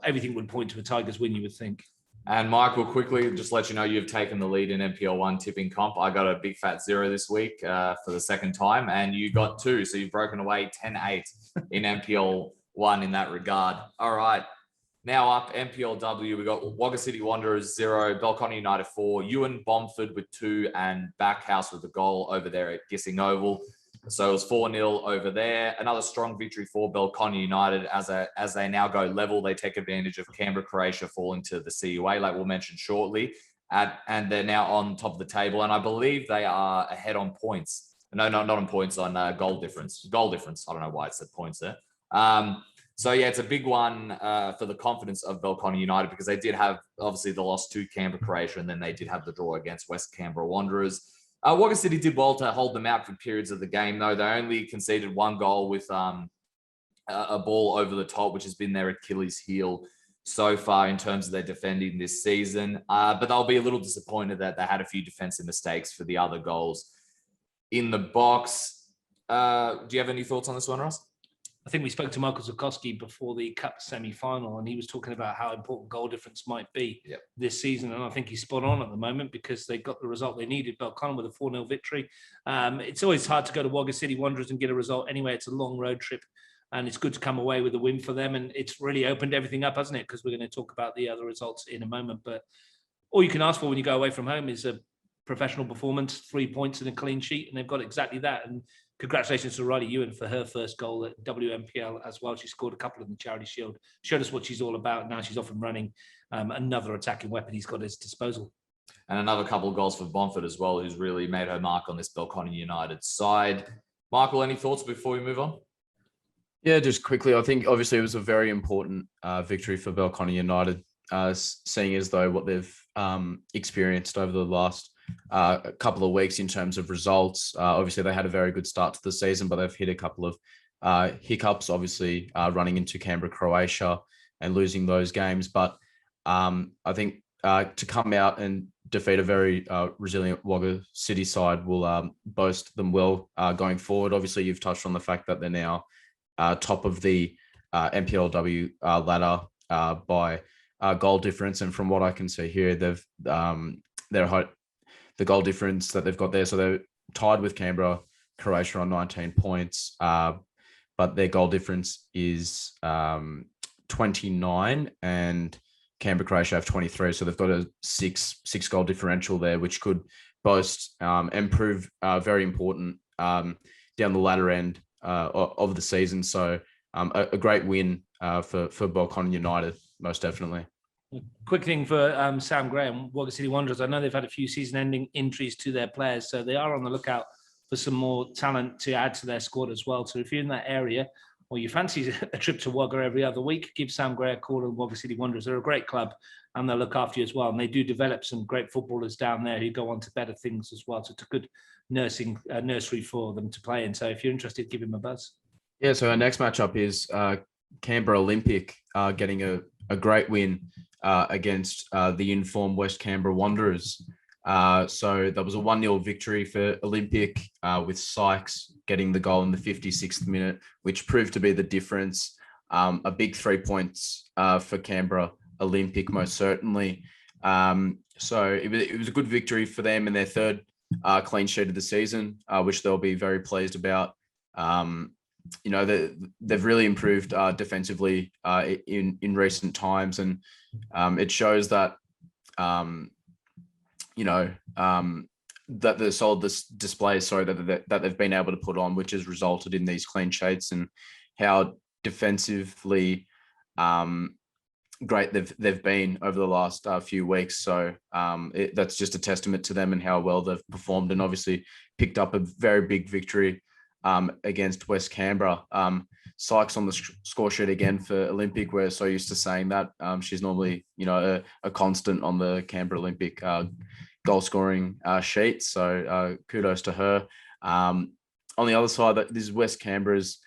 everything would point to a Tigers win, you would think. And Michael, quickly, just let you know you've taken the lead in NPL1 tipping comp. I got a big fat 0 this week for the second time, and you got 2. So you've broken away 10-8 in NPL1 in that regard. All right. Now up NPLW, we got Wagga City Wanderers 0, Belconnen United 4, Ewan Bomford with 2, and Backhouse with a goal over there at Gissing Oval. So it was 4-0 over there. Another strong victory for Belconnen United as they now go level. They take advantage of Canberra, Croatia falling to the CUA, like we'll mention shortly. And they're now on top of the table. And I believe they are ahead on points. No, not on points, on goal difference. Goal difference. I don't know why it said points there. So, yeah, it's a big one for the confidence of Belconnen United, because they did have, obviously, the loss to Canberra, Croatia, and then they did have the draw against West Canberra Wanderers. Wagga City did well to hold them out for periods of the game, though. They only conceded 1 goal with a ball over the top, which has been their Achilles heel so far in terms of their defending this season. But they'll be a little disappointed that they had a few defensive mistakes for the other goals in the box. Do you have any thoughts on this one, Ross? I think we spoke to Michael Zukowski before the Cup semi-final, and he was talking about how important goal difference might be this season. And I think he's spot on at the moment, because they got the result they needed. Belconnen with a 4-0 victory. It's always hard to go to Wagga City Wanderers and get a result anyway. It's a long road trip, and it's good to come away with a win for them. And it's really opened everything up, hasn't it? Because we're going to talk about the other results in a moment. But all you can ask for when you go away from home is a professional performance, 3 points and a clean sheet, and they've got exactly that. And congratulations to Riley Ewan for her first goal at WMPL as well. She scored a couple in the Charity Shield, showed us what she's all about. Now she's off and running. Another attacking weapon he's got at his disposal. And another couple of goals for Bomford as well, who's really made her mark on this Belconnen United side. Michael, any thoughts before we move on? Yeah, just quickly, I think obviously it was a very important victory for Belconnen United, seeing as though what they've experienced over the last a couple of weeks in terms of results. Obviously, they had a very good start to the season, but they've hit a couple of hiccups, obviously running into Canberra, Croatia and losing those games. But I think to come out and defeat a very resilient Wagga City side will boast them well going forward. Obviously, you've touched on the fact that they're now top of the NPLW ladder by goal difference. And from what I can see here, the goal difference that they've got there. So they're tied with Canberra, Croatia on 19 points, but their goal difference is 29 and Canberra, Croatia have 23. So they've got a six goal differential there, which could boast and prove very important down the latter end of the season. So a great win for Belconnen United, most definitely. Quick thing for Sam Graham, Wagga City Wanderers. I know they've had a few season-ending injuries to their players, so they are on the lookout for some more talent to add to their squad as well. So if you're in that area, or you fancy a trip to Wagga every other week, give Sam Gray a call and Wagga City Wanderers. They're a great club, and they'll look after you as well. And they do develop some great footballers down there who go on to better things as well. So it's a good nursery for them to play in. So if you're interested, give him a buzz. Yeah, so our next matchup is Canberra Olympic getting a great win against the informed West Canberra Wanderers. So that was a 1-0 victory for Olympic with Sykes getting the goal in the 56th minute, which proved to be the difference. A big 3 points for Canberra Olympic, most certainly. So it was a good victory for them in their third clean sheet of the season, which they'll be very pleased about. They've really improved defensively in recent times, and it shows that that the solid displays that they've been able to put on, which has resulted in these clean sheets, and how defensively great they've been over the last few weeks. So that's just a testament to them and how well they've performed, and obviously picked up a very big victory against West Canberra. Sykes on the score sheet again for Olympic. We're so used to saying that. She's normally, a constant on the Canberra Olympic goal scoring sheet. So kudos to her. On the other side, this is West Canberra's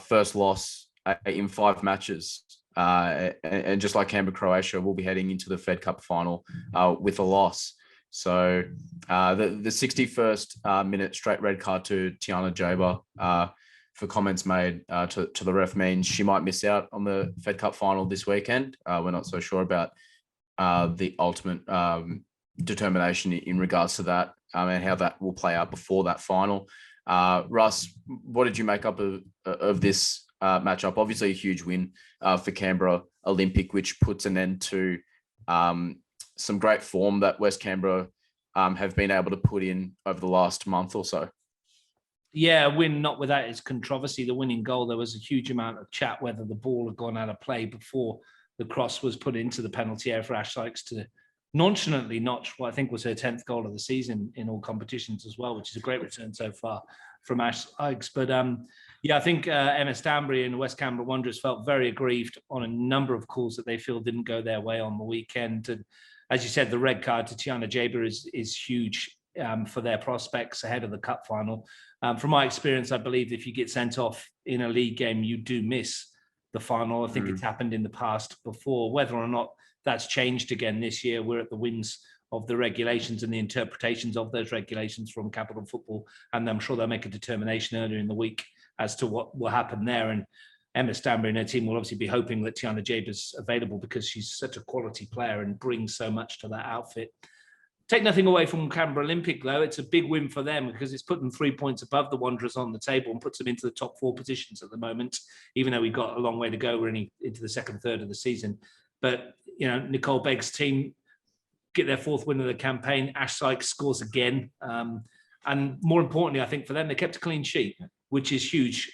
first loss in 5 matches. And just like Canberra, Croatia, we'll be heading into the Fed Cup final with a loss. So the 61st minute straight red card to Tiana Jaber for comments made to the ref means she might miss out on the Fed Cup final this weekend. We're not so sure about the ultimate determination in regards to that and how that will play out before that final. Russ, what did you make up of this matchup? Obviously a huge win for Canberra Olympic, which puts an end to some great form that West Canberra have been able to put in over the last month or so. Yeah, a win not without its controversy. The winning goal, there was a huge amount of chat whether the ball had gone out of play before the cross was put into the penalty area for Ash Sykes to nonchalantly notch what I think was her 10th goal of the season in all competitions as well, which is a great return so far from Ash Sykes. But I think Emma Stanbury and West Canberra Wanderers felt very aggrieved on a number of calls that they feel didn't go their way on the weekend. And as you said, the red card to Tiana Jaber is huge for their prospects ahead of the cup final. From my experience, I believe if you get sent off in a league game, you do miss the final. I think it's happened in the past before. Whether or not that's changed again this year, we're at the whims of the regulations and the interpretations of those regulations from Capital Football, and I'm sure they'll make a determination earlier in the week as to what will happen there. And Emma Stanbury and her team will obviously be hoping that Tiana Jaber's available because she's such a quality player and brings so much to that outfit. Take nothing away from Canberra Olympic, though. It's a big win for them because it's put them 3 points above the Wanderers on the table and puts them into the top 4 positions at the moment, even though we've got a long way to go. We're only into the second third of the season. But, Nicole Begg's team get their 4th win of the campaign. Ash Sykes scores again. And more importantly, I think for them, they kept a clean sheet, which is huge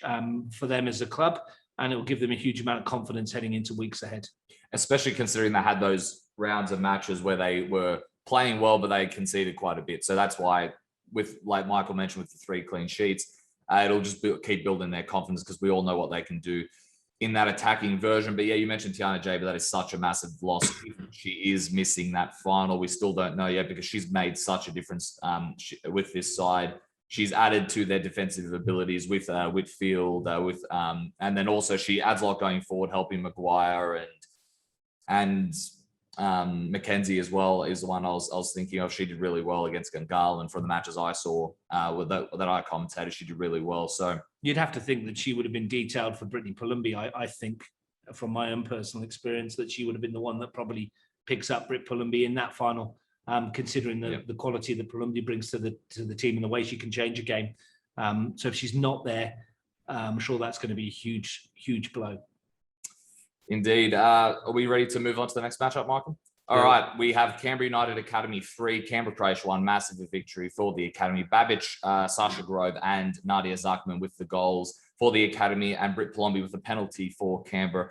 for them as a club. And it will give them a huge amount of confidence heading into weeks ahead. Especially considering they had those rounds of matches where they were playing well, but they conceded quite a bit. So that's why, with, like Michael mentioned, with the 3 clean sheets, it'll just keep building their confidence because we all know what they can do in that attacking version. But yeah, you mentioned Tiana Jaber. That is such a massive loss. She is missing that final. We still don't know yet because she's made such a difference with this side. She's added to their defensive abilities with Whitfield, and then also she adds a lot going forward, helping Maguire and Mackenzie as well is the one I was thinking of. She did really well against Gungahlin from the matches I saw that I commentated. She did really well. So you'd have to think that she would have been detailed for Brittany Palumbi. I think, from my own personal experience, that she would have been the one that probably picks up Britt Palumbi in that final, considering the quality that Palumbi brings to the team and the way she can change a game. So if she's not there, I'm sure that's going to be a huge, huge blow. Indeed. Are we ready to move on to the next matchup, Michael? All right. We have Canberra United Academy 3, Canberra Croatia 1. Massive victory for the Academy. Babic, Sasha Grove, and Nadia Zachman with the goals for the Academy, and Britt Palumbi with the penalty for Canberra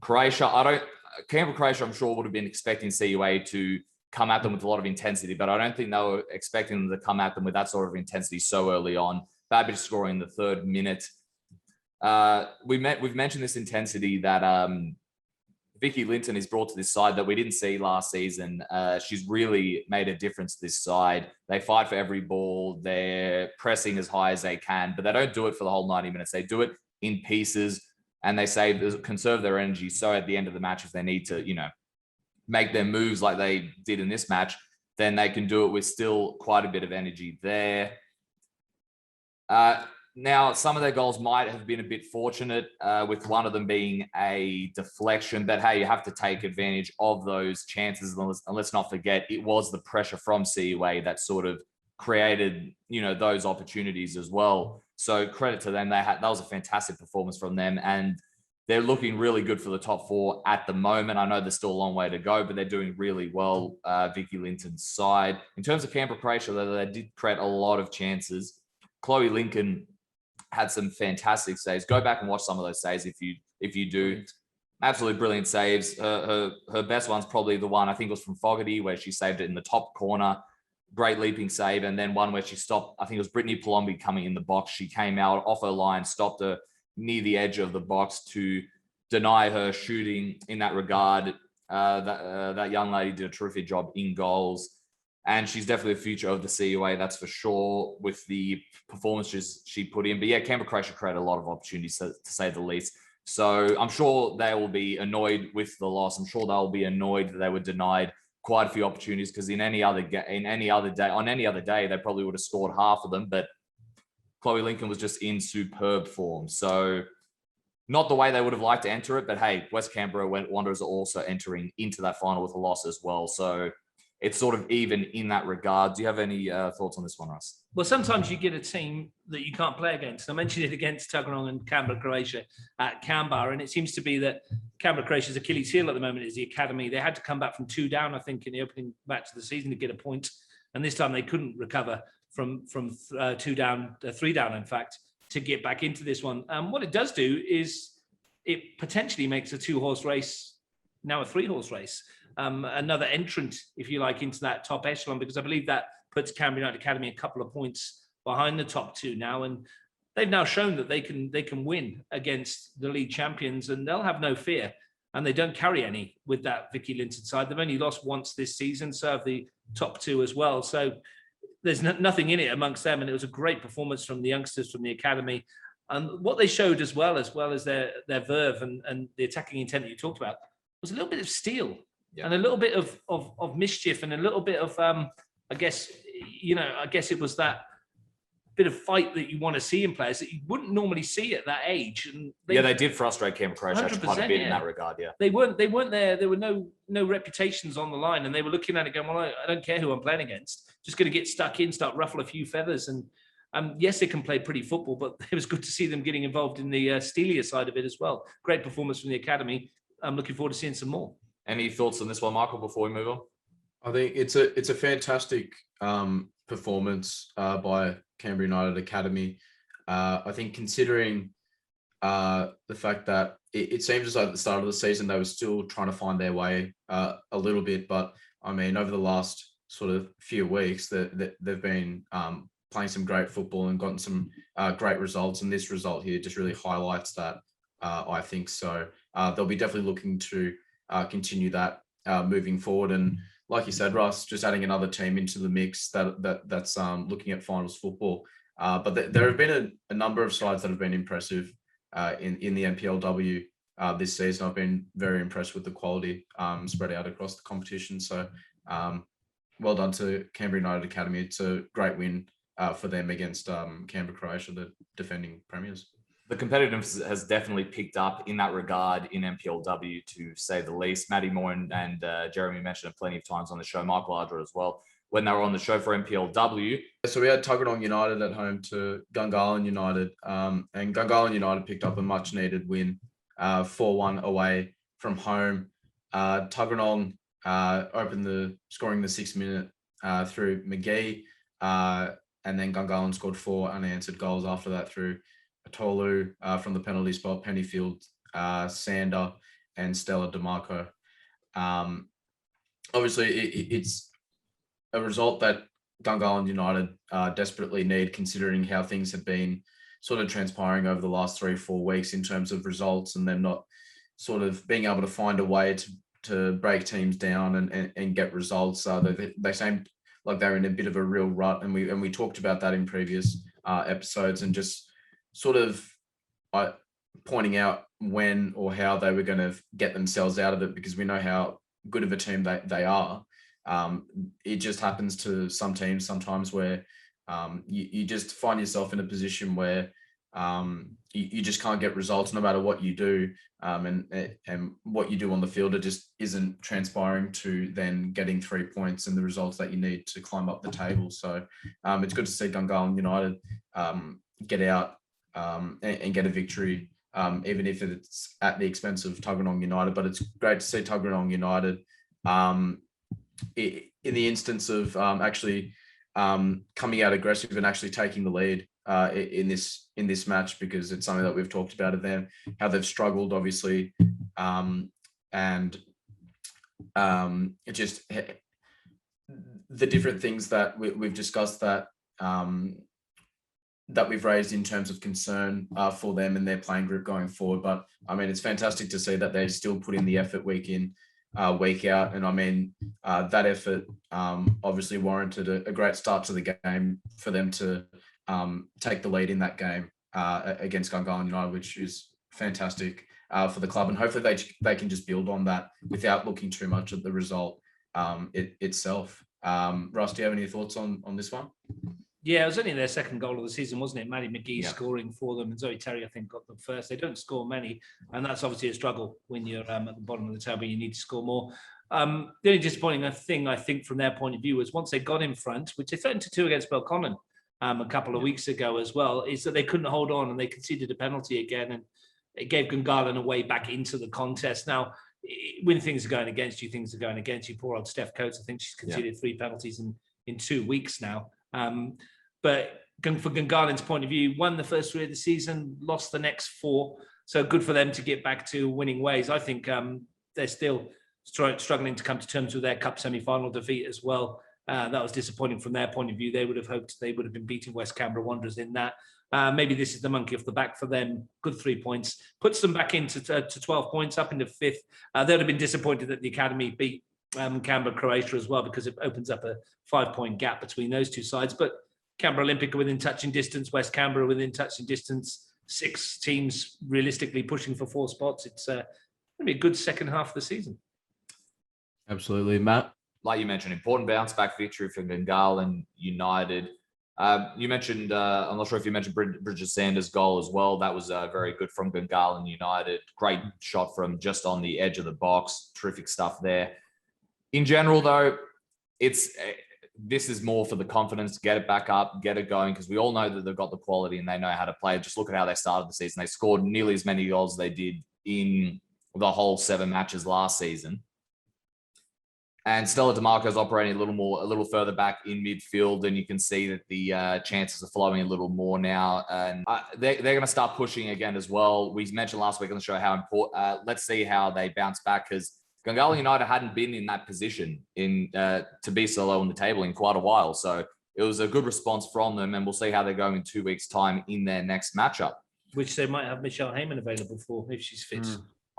Croatia. Canberra Croatia, I'm sure, would have been expecting CUA to come at them with a lot of intensity, but I don't think they were expecting them to come at them with that sort of intensity so early on. Babic scoring the 3rd minute. We've mentioned this intensity that Vicky Linton is brought to this side that we didn't see last season. She's really made a difference to this side. They fight for every ball. They're pressing as high as they can, but they don't do it for the whole 90 minutes. They do it in pieces, and they conserve their energy. So at the end of the match, if they need to, make their moves like they did in this match, then they can do it with still quite a bit of energy there. Now, some of their goals might have been a bit fortunate, with one of them being a deflection. But hey, you have to take advantage of those chances. And let's not forget, it was the pressure from CUA that sort of created, those opportunities as well. So credit to them. That was a fantastic performance from them, and they're looking really good for the top 4 at the moment. I know there's still a long way to go, but they're doing really well, Vicky Linton's side. In terms of Canberra Croatia, though, they did create a lot of chances. Chloe Lincoln had some fantastic saves. Go back and watch some of those saves if you do. Absolutely brilliant saves. Her best one's probably the one, I think it was from Fogarty, where she saved it in the top corner. Great leaping save. And then one where she stopped, I think it was Brittany Palombi coming in the box. She came out off her line, stopped her near the edge of the box to deny her shooting in that regard. That young lady did a terrific job in goals. And she's definitely the future of the CUA, that's for sure, with the performances she put in. But yeah, Canberra Croatia created a lot of opportunities, to say the least. So I'm sure they will be annoyed with the loss. I'm sure they'll be annoyed that they were denied quite a few opportunities, because on any other day, they probably would have scored half of them. But Chloe Lincoln was just in superb form. So not the way they would have liked to enter it, but hey, West Canberra Wanderers are also entering into that final with a loss as well. So it's sort of even in that regard. Do you have any thoughts on this one, Russ? Well, sometimes you get a team that you can't play against. I mentioned it against Tuggeranong and Canberra Croatia at Canberra, and it seems to be that Canberra Croatia's Achilles heel at the moment is the academy. They had to come back from 2 down, I think, in the opening match of the season to get a point, and this time they couldn't recover from 2 down, 3 down, in fact, to get back into this one. What it does do is it potentially makes a 2-horse race now a 3-horse race. Another entrant, if you like, into that top echelon, because I believe that puts Canberra United Academy a couple of points behind the top 2 now, and they've now shown that they can win against the league champions, and they'll have no fear, and they don't carry any with that Vicky Linton side. They've only lost once this season, so have the top 2 as well. So there's nothing in it amongst them, and it was a great performance from the youngsters from the academy. And what they showed as well as their verve and the attacking intent that you talked about was a little bit of steel. Yeah. And a little bit of mischief, and a little bit of I guess it was that bit of fight that you want to see in players that you wouldn't normally see at that age. And they did frustrate Canberra Croatia quite a bit in that regard. Yeah, they weren't there. There were no reputations on the line, and they were looking at it going, well, I don't care who I'm playing against. Just going to get stuck in, start ruffle a few feathers, and yes, they can play pretty football, but it was good to see them getting involved in the steelier side of it as well. Great performance from the academy. I'm looking forward to seeing some more. Any thoughts on this one, Michael, before we move on? I think it's a fantastic performance by Canberra United Academy. I think considering the fact that it seems as though at the start of the season they were still trying to find their way a little bit, but I mean over the last sort of few weeks that they've been playing some great football and gotten some great results, and this result here just really highlights that. I think so. They'll be definitely looking to continue that moving forward, and like you said, Russ, just adding another team into the mix that's looking at finals football. But there have been a number of sides that have been impressive in the NPLW this season. I've been very impressed with the quality spread out across the competition. So well done to Canberra United Academy. It's a great win for them against Canberra Croatia, the defending premiers. The competitiveness has definitely picked up in that regard in NPLW, to say the least. Matty Moore and Jeremy mentioned it plenty of times on the show, Michael Ardra as well, when they were on the show for NPLW. So we had Tuggeranong United at home to Gungahlin United, and Gungahlin United picked up a much-needed win, 4-1 away from home. Tuggeranong opened scoring the 6th minute through McGee, and then Gungahlin scored 4 unanswered goals after that through Tolu from the penalty spot, Pennyfield, Sander, and Stella DeMarco. Obviously, it's a result that Gungahlin United desperately need, considering how things have been sort of transpiring over the last 3-4 weeks in terms of results, and them not sort of being able to find a way to break teams down and get results. They seemed like they're in a bit of a real rut, and we talked about that in previous episodes, and just sort of pointing out when or how they were going to get themselves out of it, because we know how good of a team they are. It just happens to some teams sometimes where you just find yourself in a position where you just can't get results no matter what you do, and what you do on the field, it just isn't transpiring to then getting 3 points and the results that you need to climb up the table. So it's good to see Gungahlin United get out and get a victory, even if it's at the expense of Tuggeranong United. But it's great to see Tuggeranong United in the instance of actually coming out aggressive and actually taking the lead in this match, because it's something that we've talked about of them, how they've struggled, obviously, and just the different things that we've discussed that that we've raised in terms of concern for them and their playing group going forward. But I mean, it's fantastic to see that they still put in the effort week in, week out. And I mean, that effort obviously warranted a great start to the game for them to take the lead in that game against Gungahlin United, which is fantastic for the club. And hopefully they can just build on that without looking too much at the result itself. Russ, do you have any thoughts on this one? Yeah, it was only their second goal of the season, wasn't it? Maddie McGee scoring for them, and Zoe Terry, I think, got them first. They don't score many, and that's obviously a struggle when you're at the bottom of the table. You need to score more. The only disappointing thing, I think, from their point of view was once they got in front, which they threatened to do against Belconnen a couple of weeks ago as well, is that they couldn't hold on and they conceded a penalty again, and it gave Gungahlin a way back into the contest. Now, when things are going against you, things are going against you. Poor old Steph Coates, I think she's conceded 3 penalties in 2 weeks now. But for Gungalin's point of view, won the first 3 of the season, lost the next 4. So good for them to get back to winning ways. I think they're still struggling to come to terms with their cup semi-final defeat as well. That was disappointing from their point of view. They would have hoped they would have been beating West Canberra Wanderers in that. Maybe this is the monkey off the back for them. Good 3 points. Puts them back into to 12 points, up into 5th. They'd have been disappointed that the Academy beat Canberra, Croatia as well, because it opens up a 5-point gap between those two sides. But Canberra Olympic are within touching distance, West Canberra within touching distance, 6 teams realistically pushing for 4 spots. It's going to be a good second half of the season. Absolutely, Matt. Like you mentioned, important bounce back victory for Gungahlin United. You mentioned, I'm not sure if you mentioned Bridget Sanders' goal as well. That was very good from Gungahlin United. Great shot from just on the edge of the box. Terrific stuff there. In general, though, this is more for the confidence to get it back up, get it going, because we all know that they've got the quality and they know how to play. Just look at how they started the season. They scored nearly as many goals as they did in the whole 7 matches last season. And Stella DeMarco's operating a little further back in midfield, and you can see that the chances are flowing a little more now. And they're going to start pushing again as well. We mentioned last week on the show how important. Let's see how they bounce back, because Gungahlin United hadn't been in that position to be so low on the table in quite a while. So it was a good response from them, and we'll see how they're going in 2 weeks' time in their next matchup, which they might have Michelle Heyman available for if she's fit.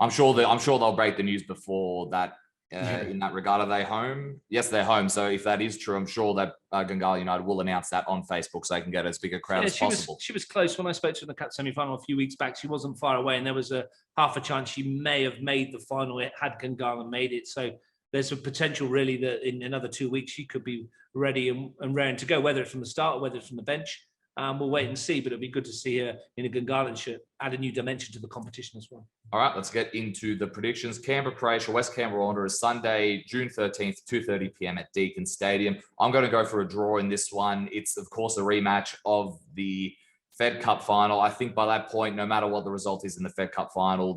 I'm sure they'll break the news before that. In that regard, are they home? Yes, they're home. So if that is true, I'm sure that Gungahlin United will announce that on Facebook so they can get as big a crowd as possible. She was close when I spoke to her in the cup semi-final a few weeks back. She wasn't far away, and there was a half a chance she may have made the final had Gungahlin made it. So there's a potential really that in another 2 weeks she could be ready and raring to go, whether it's from the start or whether it's from the bench. We'll wait and see, but it'll be good to see her in a Gungahlin shirt, add a new dimension to the competition as well. All right, let's get into the predictions. Canberra, Croatia, West Canberra Wanderers, Sunday, June 13th, 2:30 p.m. at Deakin Stadium. I'm going to go for a draw in this one. It's, of course, a rematch of the Fed Cup final. I think by that point, no matter what the result is in the Fed Cup final,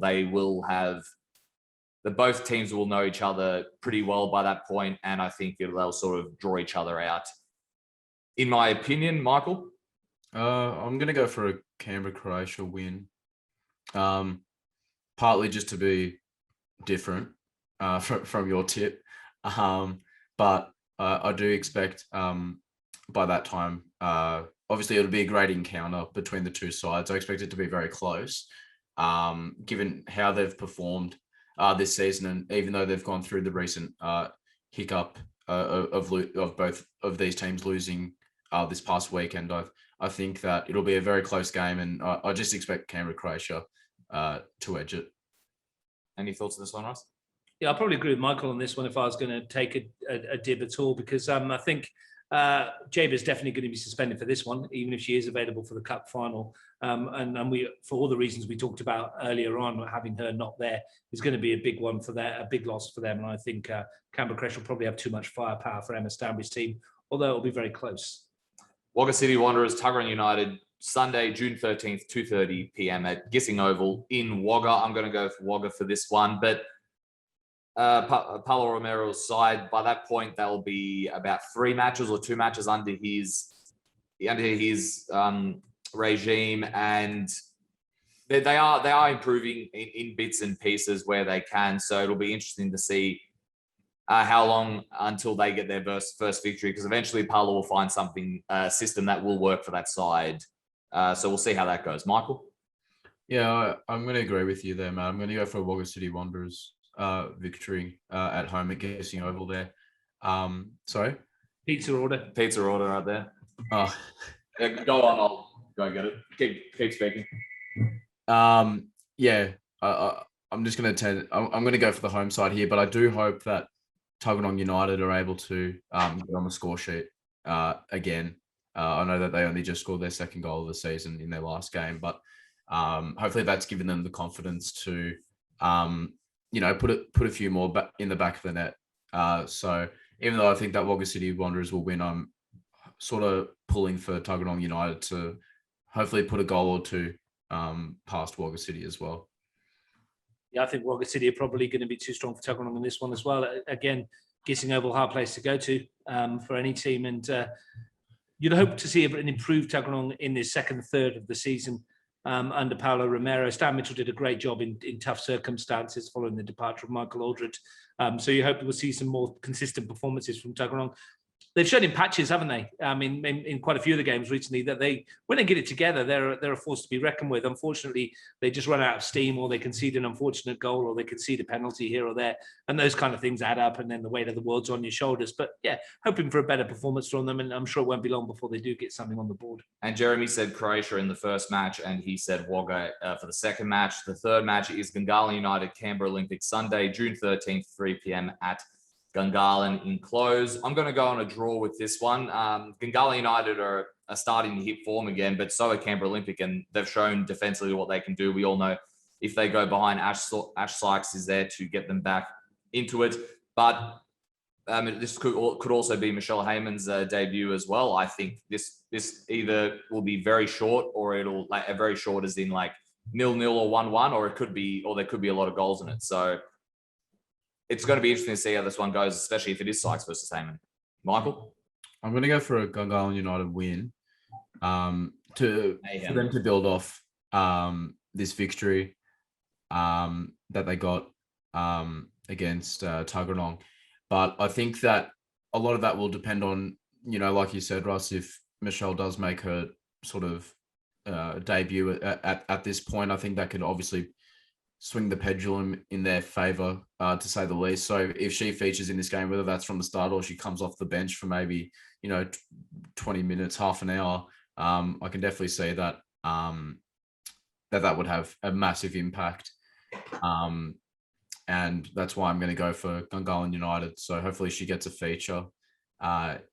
both teams will know each other pretty well by that point, and I think they'll sort of draw each other out. In my opinion, Michael? I'm going to go for a Canberra-Croatia win. Partly just to be different from your tip. But I do expect by that time, obviously it'll be a great encounter between the two sides. I expect it to be very close, given how they've performed this season. And even though they've gone through the recent hiccup of both of these teams losing this past weekend, I think that it'll be a very close game, and I just expect Canberra-Croatia to edge it. Any thoughts on this one, Ross? Yeah, I'll probably agree with Michael on this one if I was going to take a dib at all, because I think Jaba is definitely going to be suspended for this one, even if she is available for the cup final. And we, for all the reasons we talked about earlier on, having her not there is going to be a big one for a big loss for them. And I think Canberra-Croatia will probably have too much firepower for Emma Stanbury's team, although it'll be very close. Wagga City Wanderers, Tuggeranong United, Sunday, June 13th, 2:30 p.m. at Gissing Oval in Wagga. I'm going to go for Wagga for this one, but Paulo Romero's side. By that point, they'll be about 3 matches or 2 matches under his regime, and they are improving in bits and pieces where they can. So it'll be interesting to see how long until they get their first victory, because eventually Paulo will find something system that will work for that side. So we'll see how that goes. Michael? Yeah, I'm going to agree with you there, man. I'm going to go for a Wagga City Wanderers victory at home at Gissing Oval there. Sorry? Pizza order out there. Oh. Yeah, go on, I'll go get it. Keep speaking. Yeah, I'm just going to I'm going to go for the home side here, but I do hope that Tuggeranong United are able to get on the score sheet again. I know that they only just scored their second goal of the season in their last game, but hopefully that's given them the confidence to, put a few more in the back of the net. So even though I think that Wagga City Wanderers will win, I'm sort of pulling for Tuggeranong United to hopefully put a goal or 2 past Wagga City as well. Yeah, I think Wagga City are probably going to be too strong for Tuggeranong in this one as well. Again, Gissing Oval, hard place to go to for any team. And you'd hope to see an improved Tuggeranong in this second third of the season under Paulo Romero. Stan Mitchell did a great job in tough circumstances following the departure of Michael Aldred. So you hope we'll see some more consistent performances from Tuggeranong. They've shown in patches, haven't they? In quite a few of the games recently, that when they get it together, they're a force to be reckoned with. Unfortunately, they just run out of steam, or they concede an unfortunate goal, or they concede a penalty here or there, and those kind of things add up, and then the weight of the world's on your shoulders. But yeah, hoping for a better performance from them, and I'm sure it won't be long before they do get something on the board. And Jeremy said Croatia in the first match, and he said Wagga for the second match. The third match is Gungahlin United Canberra Olympic Sunday, June 13th, 3 p.m. at Gungahlin in close. I'm going to go on a draw with this one. Gungahlin United are starting to hit form again, but so are Canberra Olympic, and they've shown defensively what they can do. We all know if they go behind, Ash Sykes is there to get them back into it. But this could also be Michelle Heyman's debut as well. I think this either will be very short, or it'll very short as in 0-0 or 1-1, or there could be a lot of goals in it. So it's going to be interesting to see how this one goes, especially if it is Sykes versus Heyman. Michael? I'm going to go for a Gungahlin United win for them to build off this victory that they got against Tuggeranong. But I think that a lot of that will depend on, like you said, Russ, if Michelle does make her sort of debut at this point, I think that could obviously swing the pendulum in their favor, to say the least. So if she features in this game, whether that's from the start or she comes off the bench for maybe 20 minutes, half an hour, I can definitely see that that would have a massive impact, and that's why I'm going to go for Gungahlin United. So hopefully she gets a feature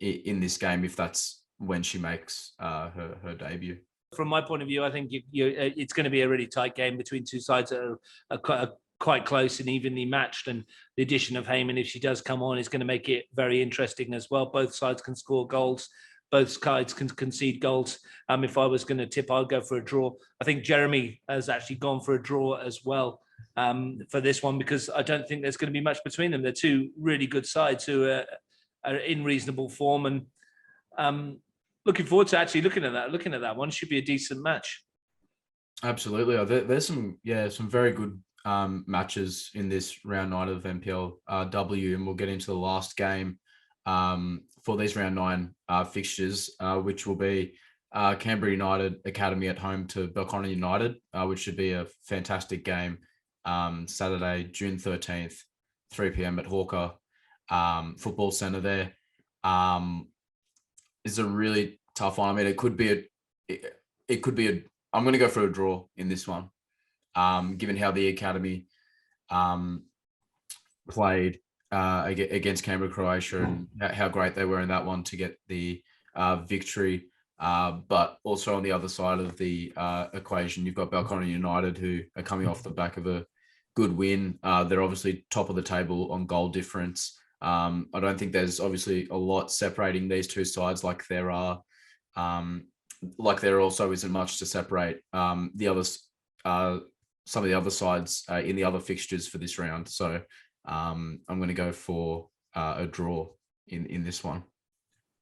in this game if that's when she makes her debut. From my point of view, I think it's going to be a really tight game between two sides that are quite close and evenly matched. And the addition of Heyman, if she does come on, is going to make it very interesting as well. Both sides can score goals. Both sides can concede goals. If I was going to tip, I'd go for a draw. I think Jeremy has actually gone for a draw as well for this one, because I don't think there's going to be much between them. They're two really good sides who are in reasonable form, and looking forward to actually looking at that one. Should be a decent match. Absolutely. There's some very good matches in this round 9 of NPLW, and we'll get into the last game for these round 9 fixtures, which will be Canberra United Academy at home to Belconnen United, which should be a fantastic game. Saturday, June 13th, 3 p.m. at Hawker Football Centre there. Is a really tough one. I mean, it could be I'm going to go for a draw in this one, given how the academy played against Canberra, Croatia, and how great they were in that one to get the victory. But also on the other side of the equation, you've got Belconnen United, who are coming off the back of a good win. They're obviously top of the table on goal difference. I don't think there's obviously a lot separating these two sides like there are. Like there also isn't much to separate the others, some of the other sides in the other fixtures for this round. So I'm going to go for a draw in this one.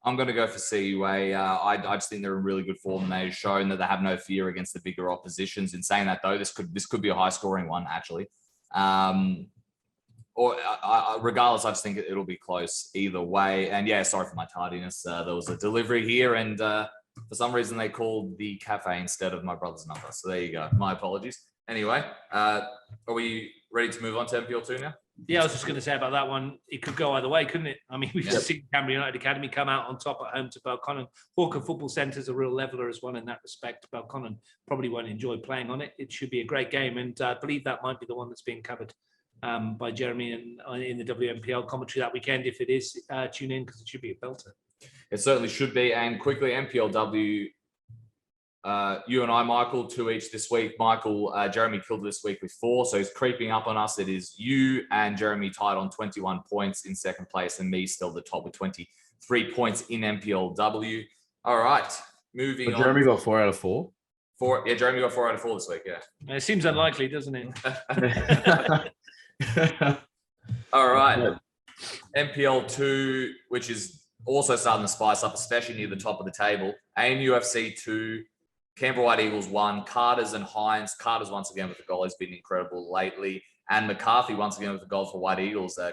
I'm going to go for CUA. I just think they're in really good form. They've shown that they have no fear against the bigger oppositions. In saying that, though, this could be a high-scoring one, actually. Regardless, I just think it'll be close either way. And yeah, sorry for my tardiness. There was a delivery here, and for some reason they called the cafe instead of my brother's number. So there you go. My apologies. Anyway, are we ready to move on to MPL2 now? Yeah, I was just going to say about that one, it could go either way, couldn't it? I mean, we've just seen Canberra United Academy come out on top at home to Belconnen. Hawker Football Centre is a real leveler as well in that respect. Belconnen probably won't enjoy playing on it. It should be a great game, and I believe that might be the one that's being covered by Jeremy and in the WMPL commentary that weekend. If it is, tune in because it should be a belter. It certainly should be. And quickly, MPLW, you and I, Michael, 2 each this week. Michael, Jeremy killed this week with 4, so he's creeping up on us. It is you and Jeremy tied on 21 points in second place, and me still the top with 23 points in MPLW. All right, moving on. Jeremy got 4 out of 4. Jeremy got 4 out of 4 this week. Yeah, it seems unlikely, doesn't it? All right, MPL2, which is also starting to spice up, especially near the top of the table. ANUFC 2. Canberra White Eagles 1, Carter's and Hines. Carter's once again with the goal has been incredible lately. And McCarthy once again with the goal for White Eagles, a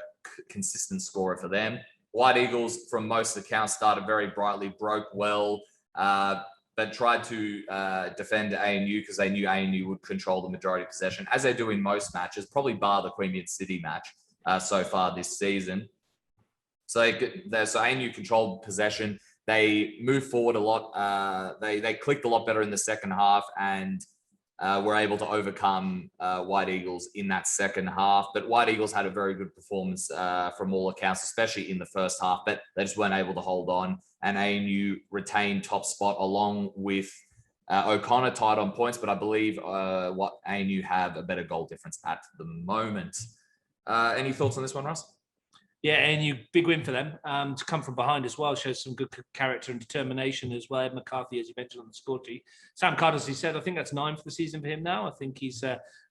consistent scorer for them. White Eagles, from most accounts, started very brightly, broke well, but tried to defend ANU because they knew ANU would control the majority of possession, as they do in most matches, probably bar the Queanbeyan City match so far this season. So ANU controlled possession. They moved forward a lot. They clicked a lot better in the second half and were able to overcome White Eagles in that second half. But White Eagles had a very good performance from all accounts, especially in the first half, but they just weren't able to hold on. And ANU retained top spot along with O'Connor tied on points, but I believe what ANU have a better goal difference at the moment. Any thoughts on this one, Russ? Yeah, and you big win for them to come from behind as well. Shows some good character and determination as well. Ed McCarthy, as you mentioned on the score sheet. Sam Carter, as he said, I think that's 9 for the season for him now. I think he's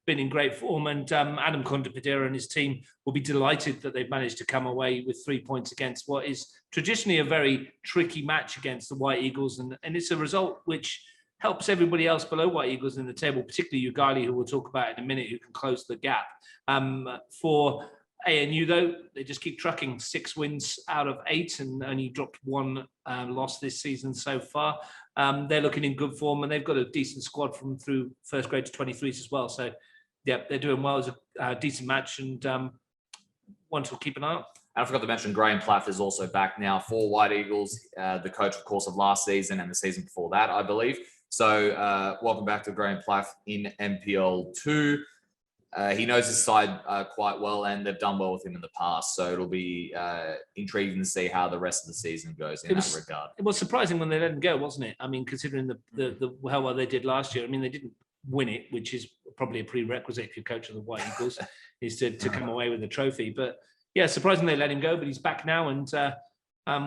been in great form, and Adam Conde-Padera and his team will be delighted that they've managed to come away with 3 points against what is traditionally a very tricky match against the White Eagles, and it's a result which helps everybody else below White Eagles in the table, particularly Yoogali, who we'll talk about in a minute, who can close the gap. For ANU, though, they just keep trucking 6 wins out of 8 and only dropped 1 loss this season so far. They're looking in good form, and they've got a decent squad from through first grade to 23s as well. So, yeah, they're doing well. It's a decent match, and one to keep an eye on. And I forgot to mention Graham Plath is also back now for White Eagles, the coach, of course, of last season and the season before that, I believe. So welcome back to Graham Plath in MPL 2. He knows his side quite well, and they've done well with him in the past. So it'll be intriguing to see how the rest of the season goes in that regard. It was surprising when they let him go, wasn't it? I mean, considering the how well they did last year. I mean, they didn't win it, which is probably a prerequisite if you're coach of the White Eagles, is to come away with the trophy. But yeah, surprising they let him go, but he's back now, and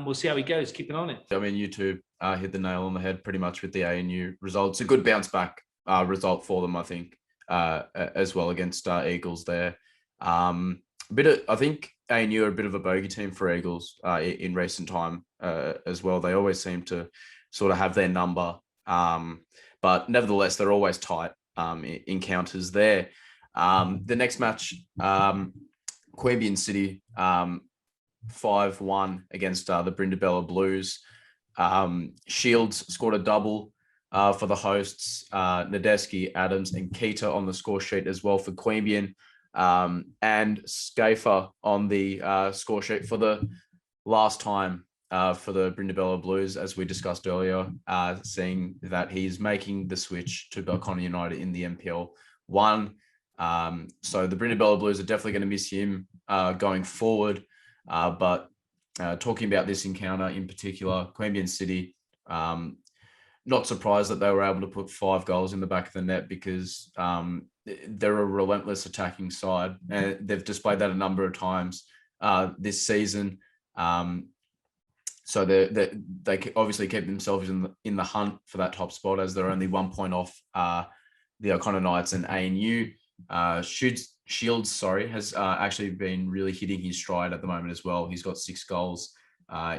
we'll see how he goes. Keep an eye on it. I mean, you two hit the nail on the head pretty much with the ANU results. A good bounce back result for them, I think. As well against Eagles there. I think ANU are a bit of a bogey team for Eagles in recent time as well. They always seem to sort of have their number, but nevertheless, they're always tight encounters there. The next match, Queanbeyan City 5-1 against the Brindabella Blues. Shields scored a double for the hosts, Nadeski, Adams, and Keita on the score sheet as well for Queanbeyan, and Schaefer on the score sheet for the last time for the Brindabella Blues, as we discussed earlier, seeing that he's making the switch to Belconnen United in the MPL 1. So the Brindabella Blues are definitely going to miss him going forward. But talking about this encounter in particular, Queanbeyan City, not surprised that they were able to put 5 goals in the back of the net because they're a relentless attacking side. And they've displayed that a number of times this season. So they obviously keep themselves in the hunt for that top spot, as they're only 1 point off the O'Connor Knights and ANU. Shields, has actually been really hitting his stride at the moment as well. He's got 6 goals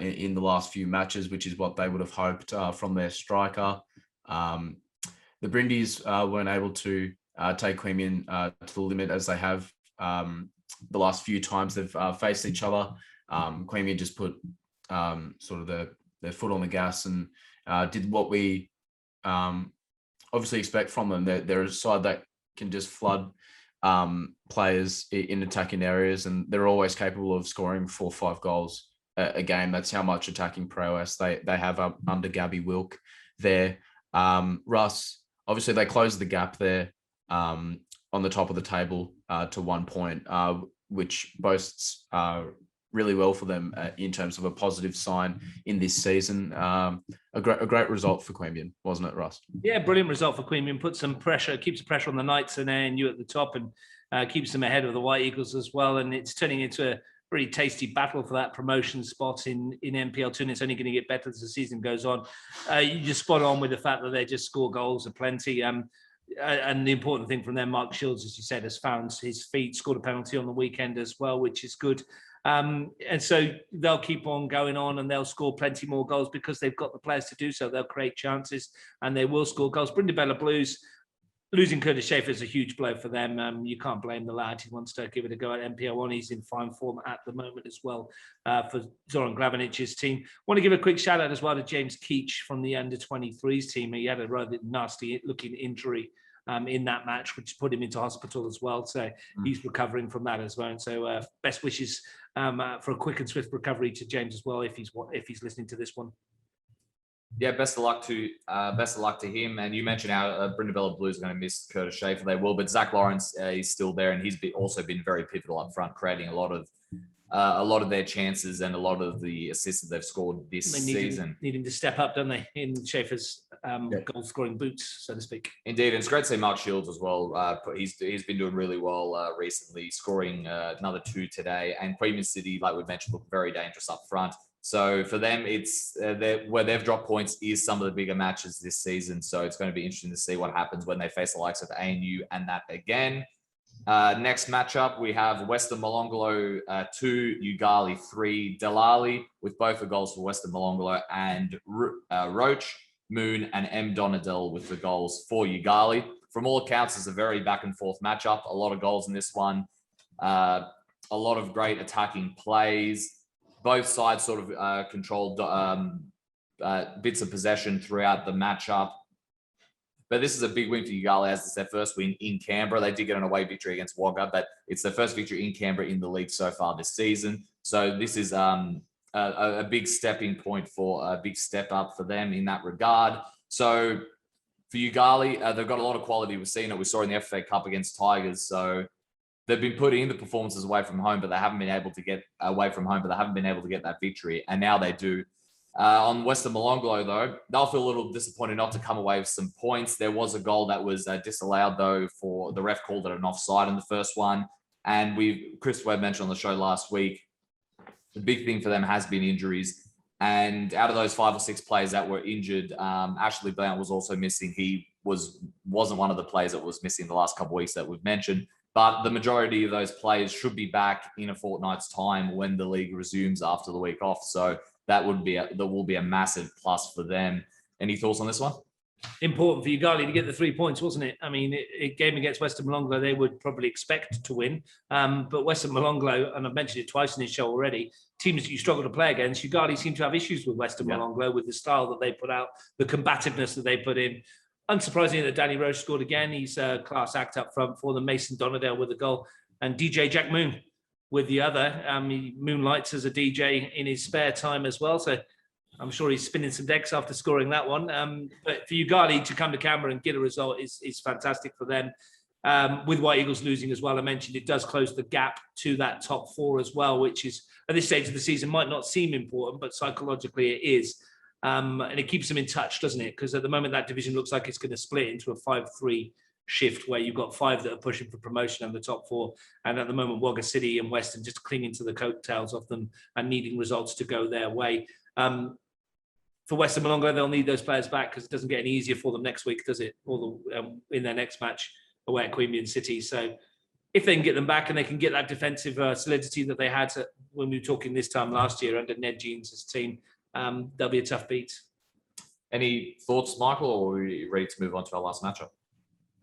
in the last few matches, which is what they would have hoped from their striker. The Brindis weren't able to take Queanbeyan to the limit as they have the last few times they've faced each other. Queanbeyan just put sort of their foot on the gas and did what we obviously expect from them. They're a side that can just flood players in attacking areas, and they're always capable of scoring 4 or 5 goals a game. That's how much attacking prowess they have under Gabby Wilk there. Russ, obviously they closed the gap there on the top of the table to 1 point, which boasts really well for them in terms of a positive sign in this season. A great result for Queanbeyan, wasn't it, Russ? Yeah, brilliant result for Queanbeyan. Put some pressure, keeps the pressure on the Knights and ANU at the top, and keeps them ahead of the White Eagles as well. And it's turning into a pretty tasty battle for that promotion spot in NPL2, and it's only going to get better as the season goes on. You just spot on with the fact that they just score goals aplenty. And the important thing from them, Mark Shields, as you said, has found his feet, scored a penalty on the weekend as well, which is good. And so they'll keep on going on, and they'll score plenty more goals because they've got the players to do so. They'll create chances and they will score goals. Brindabella Blues, losing Curtis Schaefer is a huge blow for them. You can't blame the lad. He wants to give it a go at NPL1. He's in fine form at the moment as well for Zoran Glavinich's team. I want to give a quick shout out as well to James Keach from the under-23s team. He had a rather nasty looking injury in that match, which put him into hospital as well. So he's recovering from that as well. And so best wishes for a quick and swift recovery to James as well, if he's listening to this one. Yeah, best of luck to him. And you mentioned how Brindabella Blues are going to miss Curtis Schaefer. They will, but Zach Lawrence is still there, and he's also been very pivotal up front, creating a lot of their chances and a lot of the assists that they've scored this season. Need him to step up, don't they, in Schaefer's goal-scoring boots, so to speak. Indeed, and it's great to see Mark Shields as well. He's been doing really well recently, scoring another 2 today. And Queanbeyan City, like we mentioned, look very dangerous up front. So for them, it's where they've dropped points is some of the bigger matches this season. So it's going to be interesting to see what happens when they face the likes of ANU and that again. Next matchup, we have Western Molonglo 2, Yoogali 3, Delali, with both the goals for Western Molonglo, and Roach, Moon, and M. Donadell with the goals for Yoogali. From all accounts, it's a very back and forth matchup. A lot of goals in this one. A lot of great attacking plays. Both sides sort of controlled bits of possession throughout the matchup. But this is a big win for Yoogali, as it's their first win in Canberra. They did get an away victory against Wagga, but it's their first victory in Canberra in the league so far this season. So this is a big stepping point a big step up for them in that regard. So for Yoogali, they've got a lot of quality. We've seen it. We saw in the FA Cup against Tigers. So they've been putting in the performances away from home, but they haven't been able to get that victory. And now they do. On Western Molonglo, though, they'll feel a little disappointed not to come away with some points. There was a goal that was disallowed, though, for the ref called it an offside in the first one. And Chris Webb mentioned on the show last week, the big thing for them has been injuries. And out of those 5 or 6 players that were injured, Ashley Blount was also missing. He wasn't one of the players that was missing the last couple of weeks that we've mentioned. But the majority of those players should be back in a fortnight's time when the league resumes after the week off. So that will be a massive plus for them. Any thoughts on this one? Important for Yoogali to get the 3 points, wasn't it? I mean, a game against Western Molonglo, they would probably expect to win. But Western Molonglo, and I've mentioned it twice in this show already, teams that you struggle to play against, Yoogali seem to have issues with Western Molonglo, with the style that they put out, the combativeness that they put in. Unsurprisingly, that Danny Roche scored again. He's a class act up front for them. Mason Donadell with a goal, and DJ Jack Moon with the other. He moonlights as a DJ in his spare time as well. So I'm sure he's spinning some decks after scoring that one. But for Yoogali to come to Canberra and get a result is fantastic for them. With White Eagles losing as well, I mentioned it does close the gap to that top 4 as well, which is at this stage of the season might not seem important, but psychologically it is. And it keeps them in touch, doesn't it? Because at the moment that division looks like it's going to split into a 5-3 shift where you've got 5 that are pushing for promotion and the top 4. And at the moment, Wagga City and Western just clinging to the coattails of them and needing results to go their way. For Western Molonglo, they'll need those players back because it doesn't get any easier for them next week, does it? Or in their next match away at Queanbeyan City. So if they can get them back and they can get that defensive solidity that they had when we were talking this time last year under Ned Jeans' team, they'll be a tough beat. Any thoughts, Michael, or are we ready to move on to our last matchup?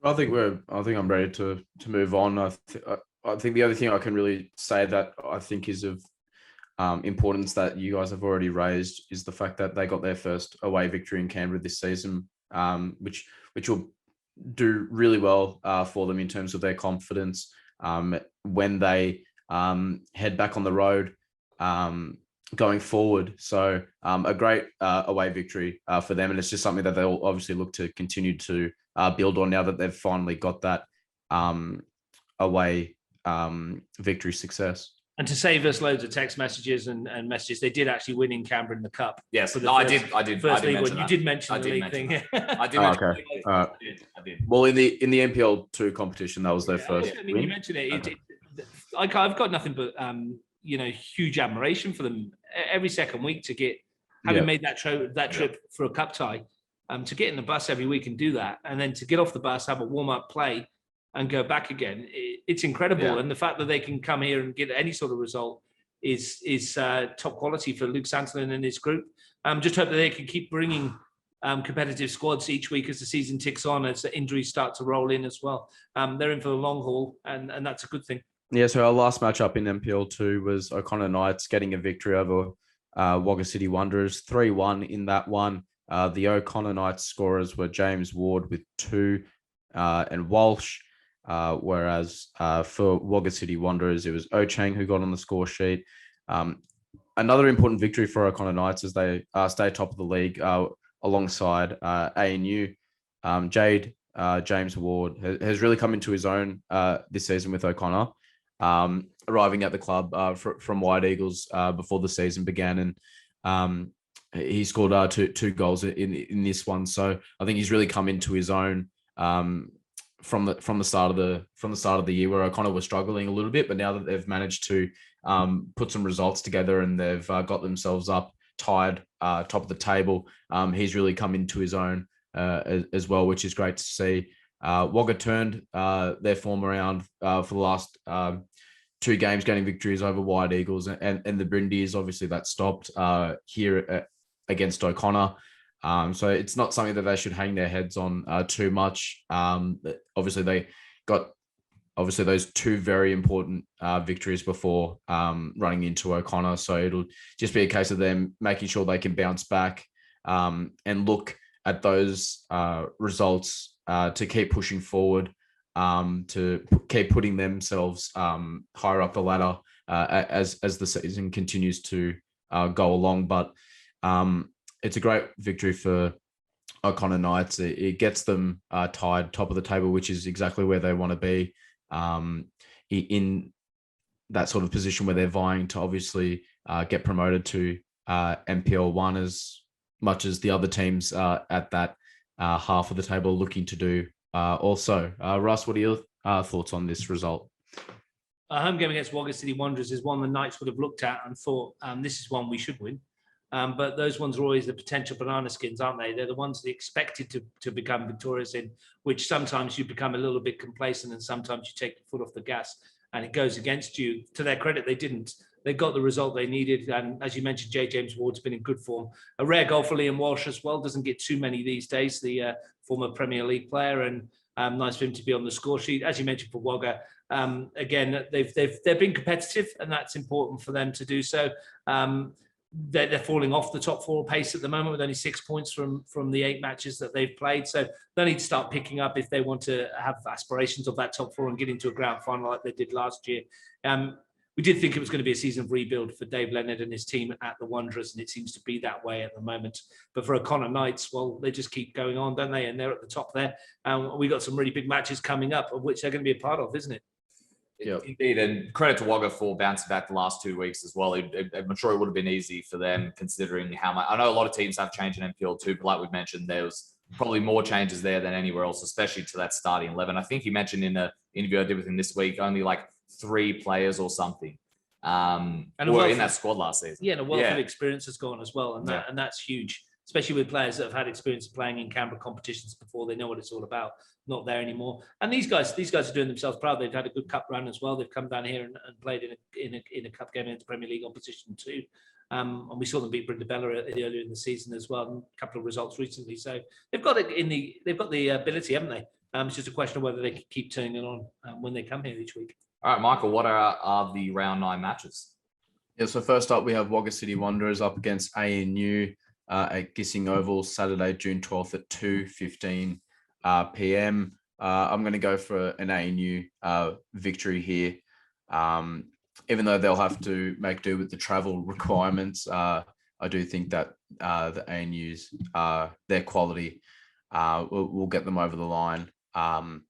I think I'm ready to move on. I think the other thing I can really say that I think is of importance that you guys have already raised is the fact that they got their first away victory in Canberra this season, which will do really well for them in terms of their confidence when they head back on the road going forward. So a great away victory for them, and it's just something that they'll obviously look to continue to build on now that they've finally got that away victory success. And to save us loads of text messages and messages, they did actually win in Canberra in the Cup. Yes, I did. You did mention the league thing. I did mention okay. I did. Well, in the NPL2 competition, that was their first. I mean, you mentioned it. I've got nothing but huge admiration for them every second week to get having made that trip for a cup tie, to get in the bus every week and do that, and then to get off the bus, have a warm up play, and go back again. It's incredible. Yeah. And the fact that they can come here and get any sort of result is top quality for Luke Santelin and his group. Just hope that they can keep bringing competitive squads each week as the season ticks on, as the injuries start to roll in as well. They're in for the long haul, and that's a good thing. Yeah, so our last matchup in NPL2 was O'Connor Knights getting a victory over Wagga City Wanderers, 3-1 in that one. The O'Connor Knights scorers were James Ward with 2 and Walsh. Whereas for Wagga City Wanderers, it was Ochang who got on the score sheet. Another important victory for O'Connor Knights as they stay top of the league alongside ANU. Jade James Ward has really come into his own this season with O'Connor, arriving at the club from White Eagles before the season began, and he scored two goals in this one. So I think he's really come into his own from the start of the year, where O'Connor was struggling a little bit, but now that they've managed to put some results together and they've got themselves up tied top of the table, he's really come into his own as well, which is great to see. Wagga turned their form around for the last 2 games, getting victories over White Eagles and the Brindis. Obviously, that stopped here against O'Connor. So it's not something that they should hang their heads on too much. Obviously, they got those 2 very important victories before running into O'Connor. So it'll just be a case of them making sure they can bounce back and look at those results to keep pushing forward, to keep putting themselves higher up the ladder as the season continues to go along. But it's a great victory for O'Connor Knights. It gets them tied top of the table, which is exactly where they want to be, in that sort of position where they're vying to obviously get promoted to NPL1 as much as the other teams at that half of the table looking to do also. Russ, what are your thoughts on this result? A home game against Wagga City Wanderers is one the Knights would have looked at and thought, this is one we should win. But those ones are always the potential banana skins, aren't they? They're the ones that are expected to become victorious in, which sometimes you become a little bit complacent and sometimes you take your foot off the gas and it goes against you. To their credit, they didn't. They got the result they needed. And as you mentioned, James Ward's been in good form. A rare goal for Liam Walsh as well. Doesn't get too many these days, the former Premier League player. And nice for him to be on the score sheet. As you mentioned for Wagga, again, they've been competitive, and that's important for them to do so. They're falling off the top 4 pace at the moment with only 6 points from the 8 matches that they've played. So they need to start picking up if they want to have aspirations of that top 4 and get into a grand final like they did last year. We did think it was going to be a season of rebuild for Dave Leonard and his team at the Wanderers, and it seems to be that way at the moment. But for O'Connor Knights, well, they just keep going on, don't they? And they're at the top there. We got some really big matches coming up, of which they're going to be a part of, isn't it? Yep. Indeed, and credit to Wagga for bouncing back the last 2 weeks as well. I'm sure it would have been easy for them, considering how much. I know a lot of teams have changed in NPL2, but like we've mentioned, there was probably more changes there than anywhere else, especially to that starting 11. I think he mentioned in an interview I did with him this week, only like 3 players or something were in that squad last season. Yeah, and a wealth of experience has gone as well, and that's huge, especially with players that have had experience of playing in Canberra competitions before. They know what it's all about. Not there anymore. And these guys are doing themselves proud. They've had a good cup run as well. They've come down here and played in a cup game in the Premier League opposition too. And we saw them beat Brindabella earlier in the season as well. And a couple of results recently. So they've got the ability, haven't they? It's just a question of whether they can keep turning it on when they come here each week. All right, Michael, what are the round 9 matches? Yeah, so first up, we have Wagga City Wanderers up against ANU at Gissing Oval, Saturday, June 12th at 2:15 p.m. I'm going to go for an ANU victory here. Even though they'll have to make do with the travel requirements, I do think that the ANU's, their quality will get them over the line. So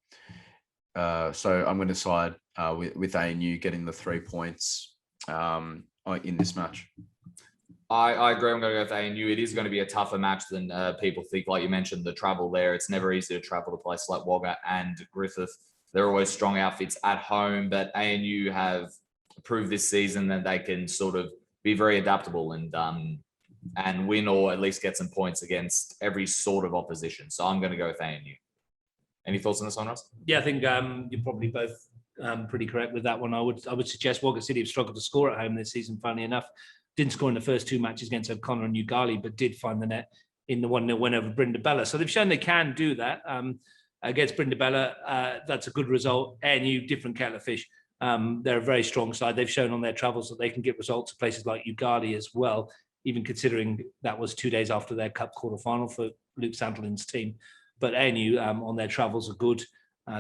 I'm going to side with ANU getting the 3 points in this match. I agree. I'm going to go with ANU. It is going to be a tougher match than people think. Like you mentioned, the travel there. It's never easy to travel to places like Wagga and Griffith. They're always strong outfits at home, but ANU have proved this season that they can sort of be very adaptable and win or at least get some points against every sort of opposition. So I'm going to go with ANU. Any thoughts on this one, Russ? Yeah, I think you're probably both pretty correct with that one. I would suggest Wagga City have struggled to score at home this season, funnily enough. Didn't score in the first 2 matches against O'Connor and Yoogali, but did find the net in the 1-0 win over Brindabella. So they've shown they can do that. Against Brindabella, that's a good result. ANU, different kettle of fish. They're a very strong side. They've shown on their travels that they can get results at places like Yoogali as well, even considering that was 2 days after their cup quarter-final for Luke Sandelin's team. But ANU on their travels are good.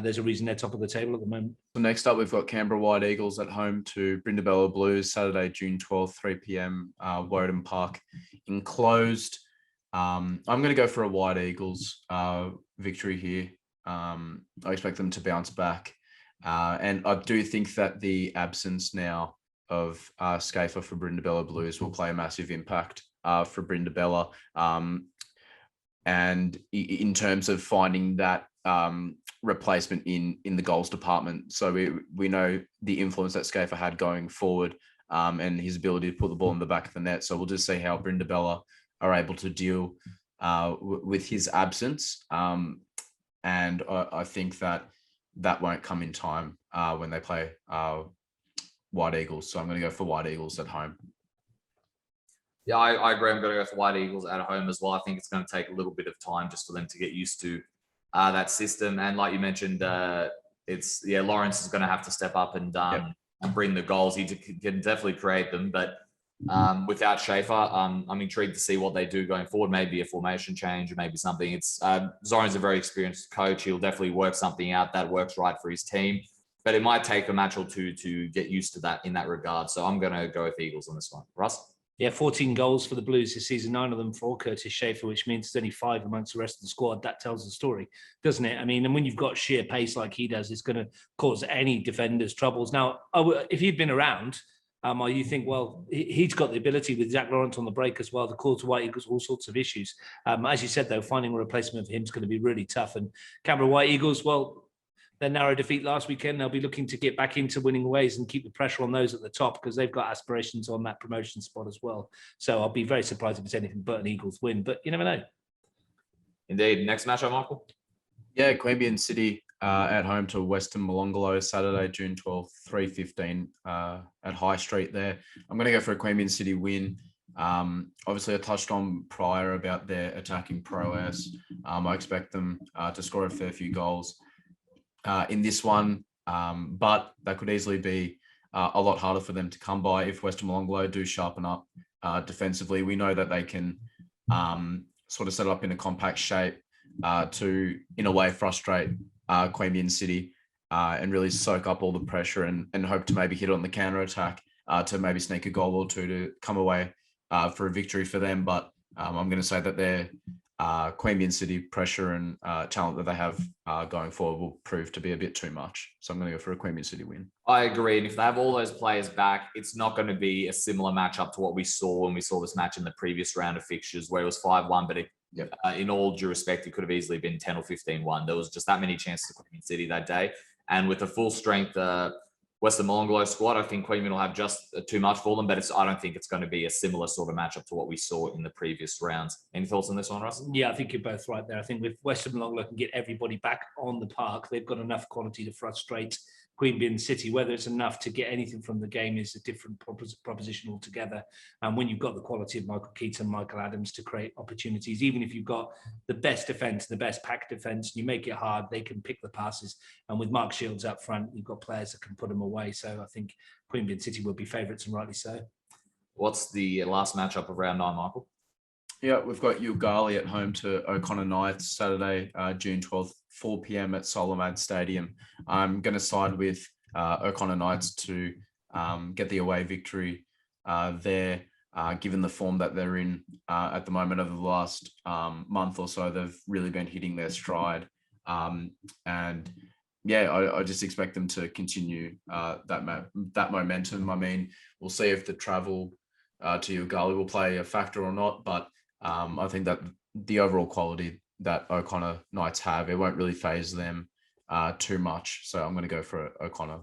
There's a reason they're top of the table at the moment. So next up, we've got Canberra White Eagles at home to Brindabella Blues, Saturday, June 12th, 3 p.m, Woden Park enclosed. I'm going to go for a White Eagles victory here. I expect them to bounce back. And I do think that the absence now of Schaefer for Brindabella Blues will play a massive impact for Brindabella. And in terms of finding that replacement in the goals department. So we know the influence that Schaefer had going forward and his ability to put the ball in the back of the net. So we'll just see how Brindabella are able to deal with his absence. And I think that won't come in time when they play White Eagles. So I'm going to go for White Eagles at home. Yeah, I agree. I'm going to go for White Eagles at home as well. I think it's going to take a little bit of time just for them to get used to that system. And like you mentioned, Lawrence is going to have to step up and bring the goals. He can definitely create them, but without Schaefer, I'm intrigued to see what they do going forward. Maybe a formation change or maybe something. Zoran's a very experienced coach. He'll definitely work something out that works right for his team, but it might take a match or two to get used to that in that regard. So I'm going to go with Eagles on this one. Russ? Yeah, 14 goals for the Blues this season, 9 of them for Curtis Schaefer, which means there's only 5 amongst the rest of the squad. That tells the story, doesn't it? I mean, and when you've got sheer pace like he does, it's going to cause any defender's troubles. Now, if he'd been around, or you think, well, he's got the ability with Zach Lawrence on the break as well to cause White Eagles all sorts of issues. As you said, though, finding a replacement for him is going to be really tough. And Canberra White Eagles, well, their narrow defeat last weekend, they'll be looking to get back into winning ways and keep the pressure on those at the top because they've got aspirations on that promotion spot as well. So I'll be very surprised if it's anything but an Eagles win, but you never know. Indeed. Next matchup, Michael? Yeah, Queanbeyan City at home to Western Molonglo, Saturday, June 12th, 3:15 at High Street there. I'm going to go for a Queanbeyan City win. Obviously, I touched on prior about their attacking prowess. I expect them to score a fair few goals in this one, but that could easily be a lot harder for them to come by if Western Molonglo do sharpen up defensively. We know that they can sort of set up in a compact shape to, in a way, frustrate Queanbeyan City and really soak up all the pressure and hope to maybe hit on the counter attack to maybe sneak a goal or two to come away for a victory for them. But I'm going to say that their Queanbeyan City pressure and talent that they have going forward will prove to be a bit too much. So I'm going to go for a Queanbeyan City win. I agree. And if they have all those players back, it's not going to be a similar matchup to what we saw when we saw this match in the previous round of fixtures where it was 5-1, but in all due respect, it could have easily been 10 or 15-1. There was just that many chances to Queanbeyan City that day. And with a full strength Western Molonglo squad. I think Queanbeyan will have just too much for them, but I don't think it's going to be a similar sort of matchup to what we saw in the previous rounds. Any thoughts on this one, Russ? Yeah, I think you're both right there. I think if Western Molonglo can get everybody back on the park, they've got enough quality to frustrate Queanbeyan City. Whether it's enough to get anything from the game is a different proposition altogether. And when you've got the quality of Michael Keaton, Michael Adams to create opportunities, even if you've got the best defence, the best pack defence, you make it hard, they can pick the passes. And with Mark Shields up front, you've got players that can put them away. So I think Queanbeyan City will be favourites, and rightly so. What's the last matchup of round 9, Michael? Yeah, we've got Yoogali at home to O'Connor Knights, Saturday, June 12th, 4 p.m. at Solomad Stadium. I'm going to side with O'Connor Knights to get the away victory there, given the form that they're in at the moment. Over the last month or so, they've really been hitting their stride. And yeah, I just expect them to continue that momentum. I mean, we'll see if the travel to Yoogali will play a factor or not, but I think that the overall quality that O'Connor Knights have, it won't really phase them too much. So I'm going to go for O'Connor.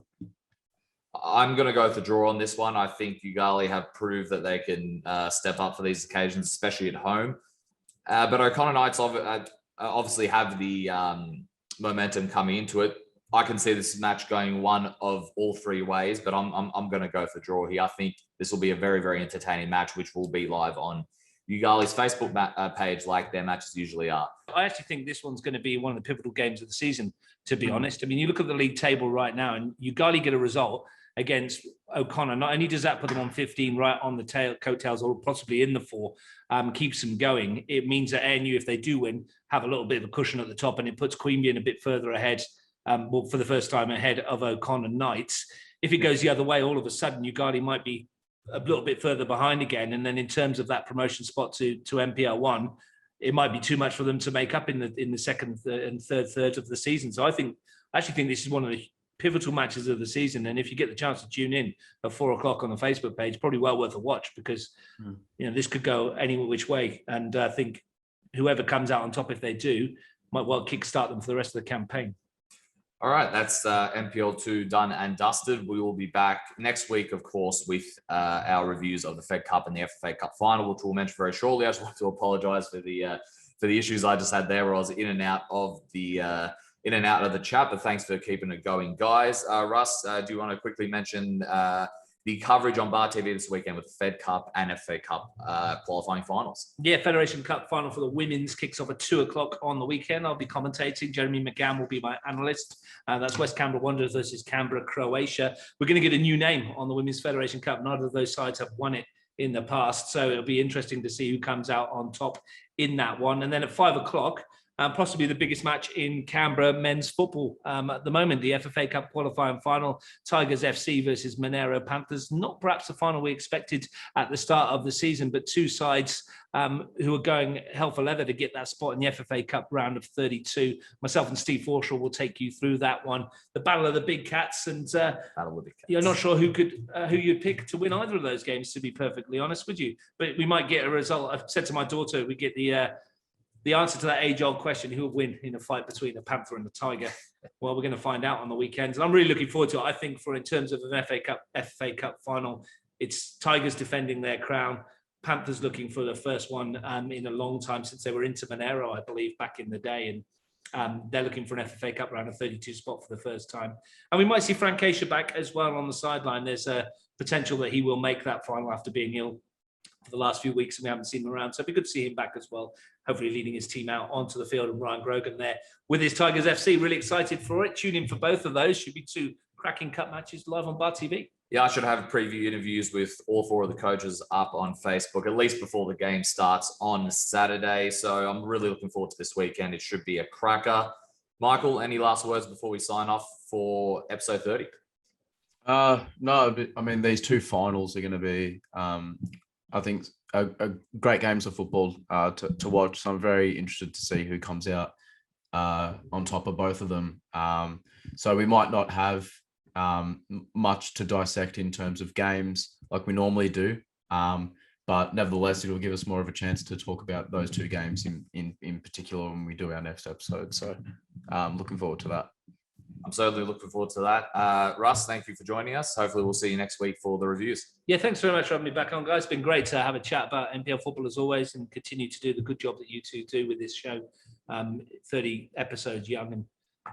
I'm going to go with the draw on this one. I think Yoogali have proved that they can step up for these occasions, especially at home. But O'Connor Knights obviously have the momentum coming into it. I can see this match going one of all three ways, but I'm going to go for draw here. I think this will be a very, very entertaining match, which will be live on Yoogali's Facebook page, like their matches usually are. I actually think this one's going to be one of the pivotal games of the season, to be honest. I mean, you look at the league table right now, and Yoogali get a result against O'Connor. Not only does that put them on 15, right on the coattails, or possibly in the 4, keeps them going. It means that ANU, if they do win, have a little bit of a cushion at the top, and it puts Queanbeyan a bit further ahead, for the first time ahead of O'Connor Knights. If it goes the other way, all of a sudden, Yoogali might be a little bit further behind again. And then in terms of that promotion spot to NPL1, it might be too much for them to make up in the second and third thirds of the season. So I actually think this is one of the pivotal matches of the season. And if you get the chance to tune in at 4:00 on the Facebook page, probably well worth a watch, because this could go any which way. And I think whoever comes out on top, if they do, might well kickstart them for the rest of the campaign. All right, that's NPL2 done and dusted. We will be back next week, of course, with our reviews of the Fed Cup and the FFA Cup final, which we'll mention very shortly. I just want to apologise for the issues I just had there, where I was in and out of the chat. But thanks for keeping it going, guys. Russ, do you want to quickly mention the coverage on Bar TV this weekend with the Fed Cup and FA Cup qualifying finals? Yeah, Federation Cup final for the women's kicks off at 2:00 on the weekend. I'll be commentating. Jeremy McGann will be my analyst. That's West Canberra Wanderers versus Canberra, Croatia. We're going to get a new name on the Women's Federation Cup. Neither of those sides have won it in the past, so it'll be interesting to see who comes out on top in that one. And then at 5:00, possibly the biggest match in Canberra men's football at the moment, the FFA Cup qualifying final, Tigers FC versus Monaro Panthers. Not perhaps the final we expected at the start of the season, but two sides who are going hell for leather to get that spot in the FFA Cup round of 32. Myself and Steve Forshaw will take you through that one. The Battle of the Big Cats, and Battle of the Big Cats. You're not sure who you'd pick to win either of those games, to be perfectly honest with you. But we might get a result. I've said to my daughter, we get the answer to that age-old question, who will win in a fight between a Panther and a Tiger? Well, we're going to find out on the weekends. And I'm really looking forward to it. I think in terms of an FA Cup final, it's Tigers defending their crown, Panthers looking for the first one in a long time, since they were into Monaro, I believe, back in the day. And they're looking for an FFA Cup round of 32 spot for the first time. And we might see Frank Aisha back as well on the sideline. There's a potential that he will make that final after being ill for the last few weeks, and we haven't seen him around. So it'd be good to see him back as well, hopefully leading his team out onto the field, and Ryan Grogan there with his Tigers FC. Really excited for it. Tune in for both of those. Should be two cracking cup matches live on Bar TV. Yeah, I should have preview interviews with all 4 of the coaches up on Facebook, at least before the game starts on Saturday. So I'm really looking forward to this weekend. It should be a cracker. Michael, any last words before we sign off for episode 30? No, but I mean, these two finals are going to be, I think, a great games of football to watch. So I'm very interested to see who comes out on top of both of them. So we might not have much to dissect in terms of games like we normally do, but nevertheless, it will give us more of a chance to talk about those two games in particular when we do our next episode. So looking forward to that. I'm certainly looking forward to that. Russ, thank you for joining us. Hopefully we'll see you next week for the reviews. Yeah, thanks very much for having me back on, guys. It's been great to have a chat about NPL football as always, and continue to do the good job that you two do with this show. 30 episodes young and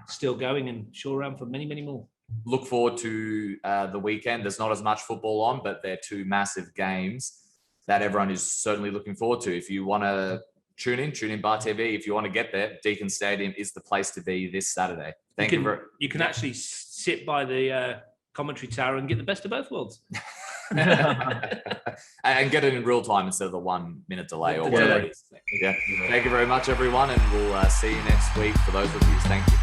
still going, and sure around for many, many more. Look forward to the weekend. There's not as much football on, but they're two massive games that everyone is certainly looking forward to. If you want to tune in Bar TV. If you want to get there, Deakin Stadium is the place to be this Saturday. You can actually sit by the commentary tower and get the best of both worlds. And get it in real time instead of the 1 minute delay or whatever it is. Yeah. Thank you very much, everyone, and we'll see you next week for those reviews. Thank you.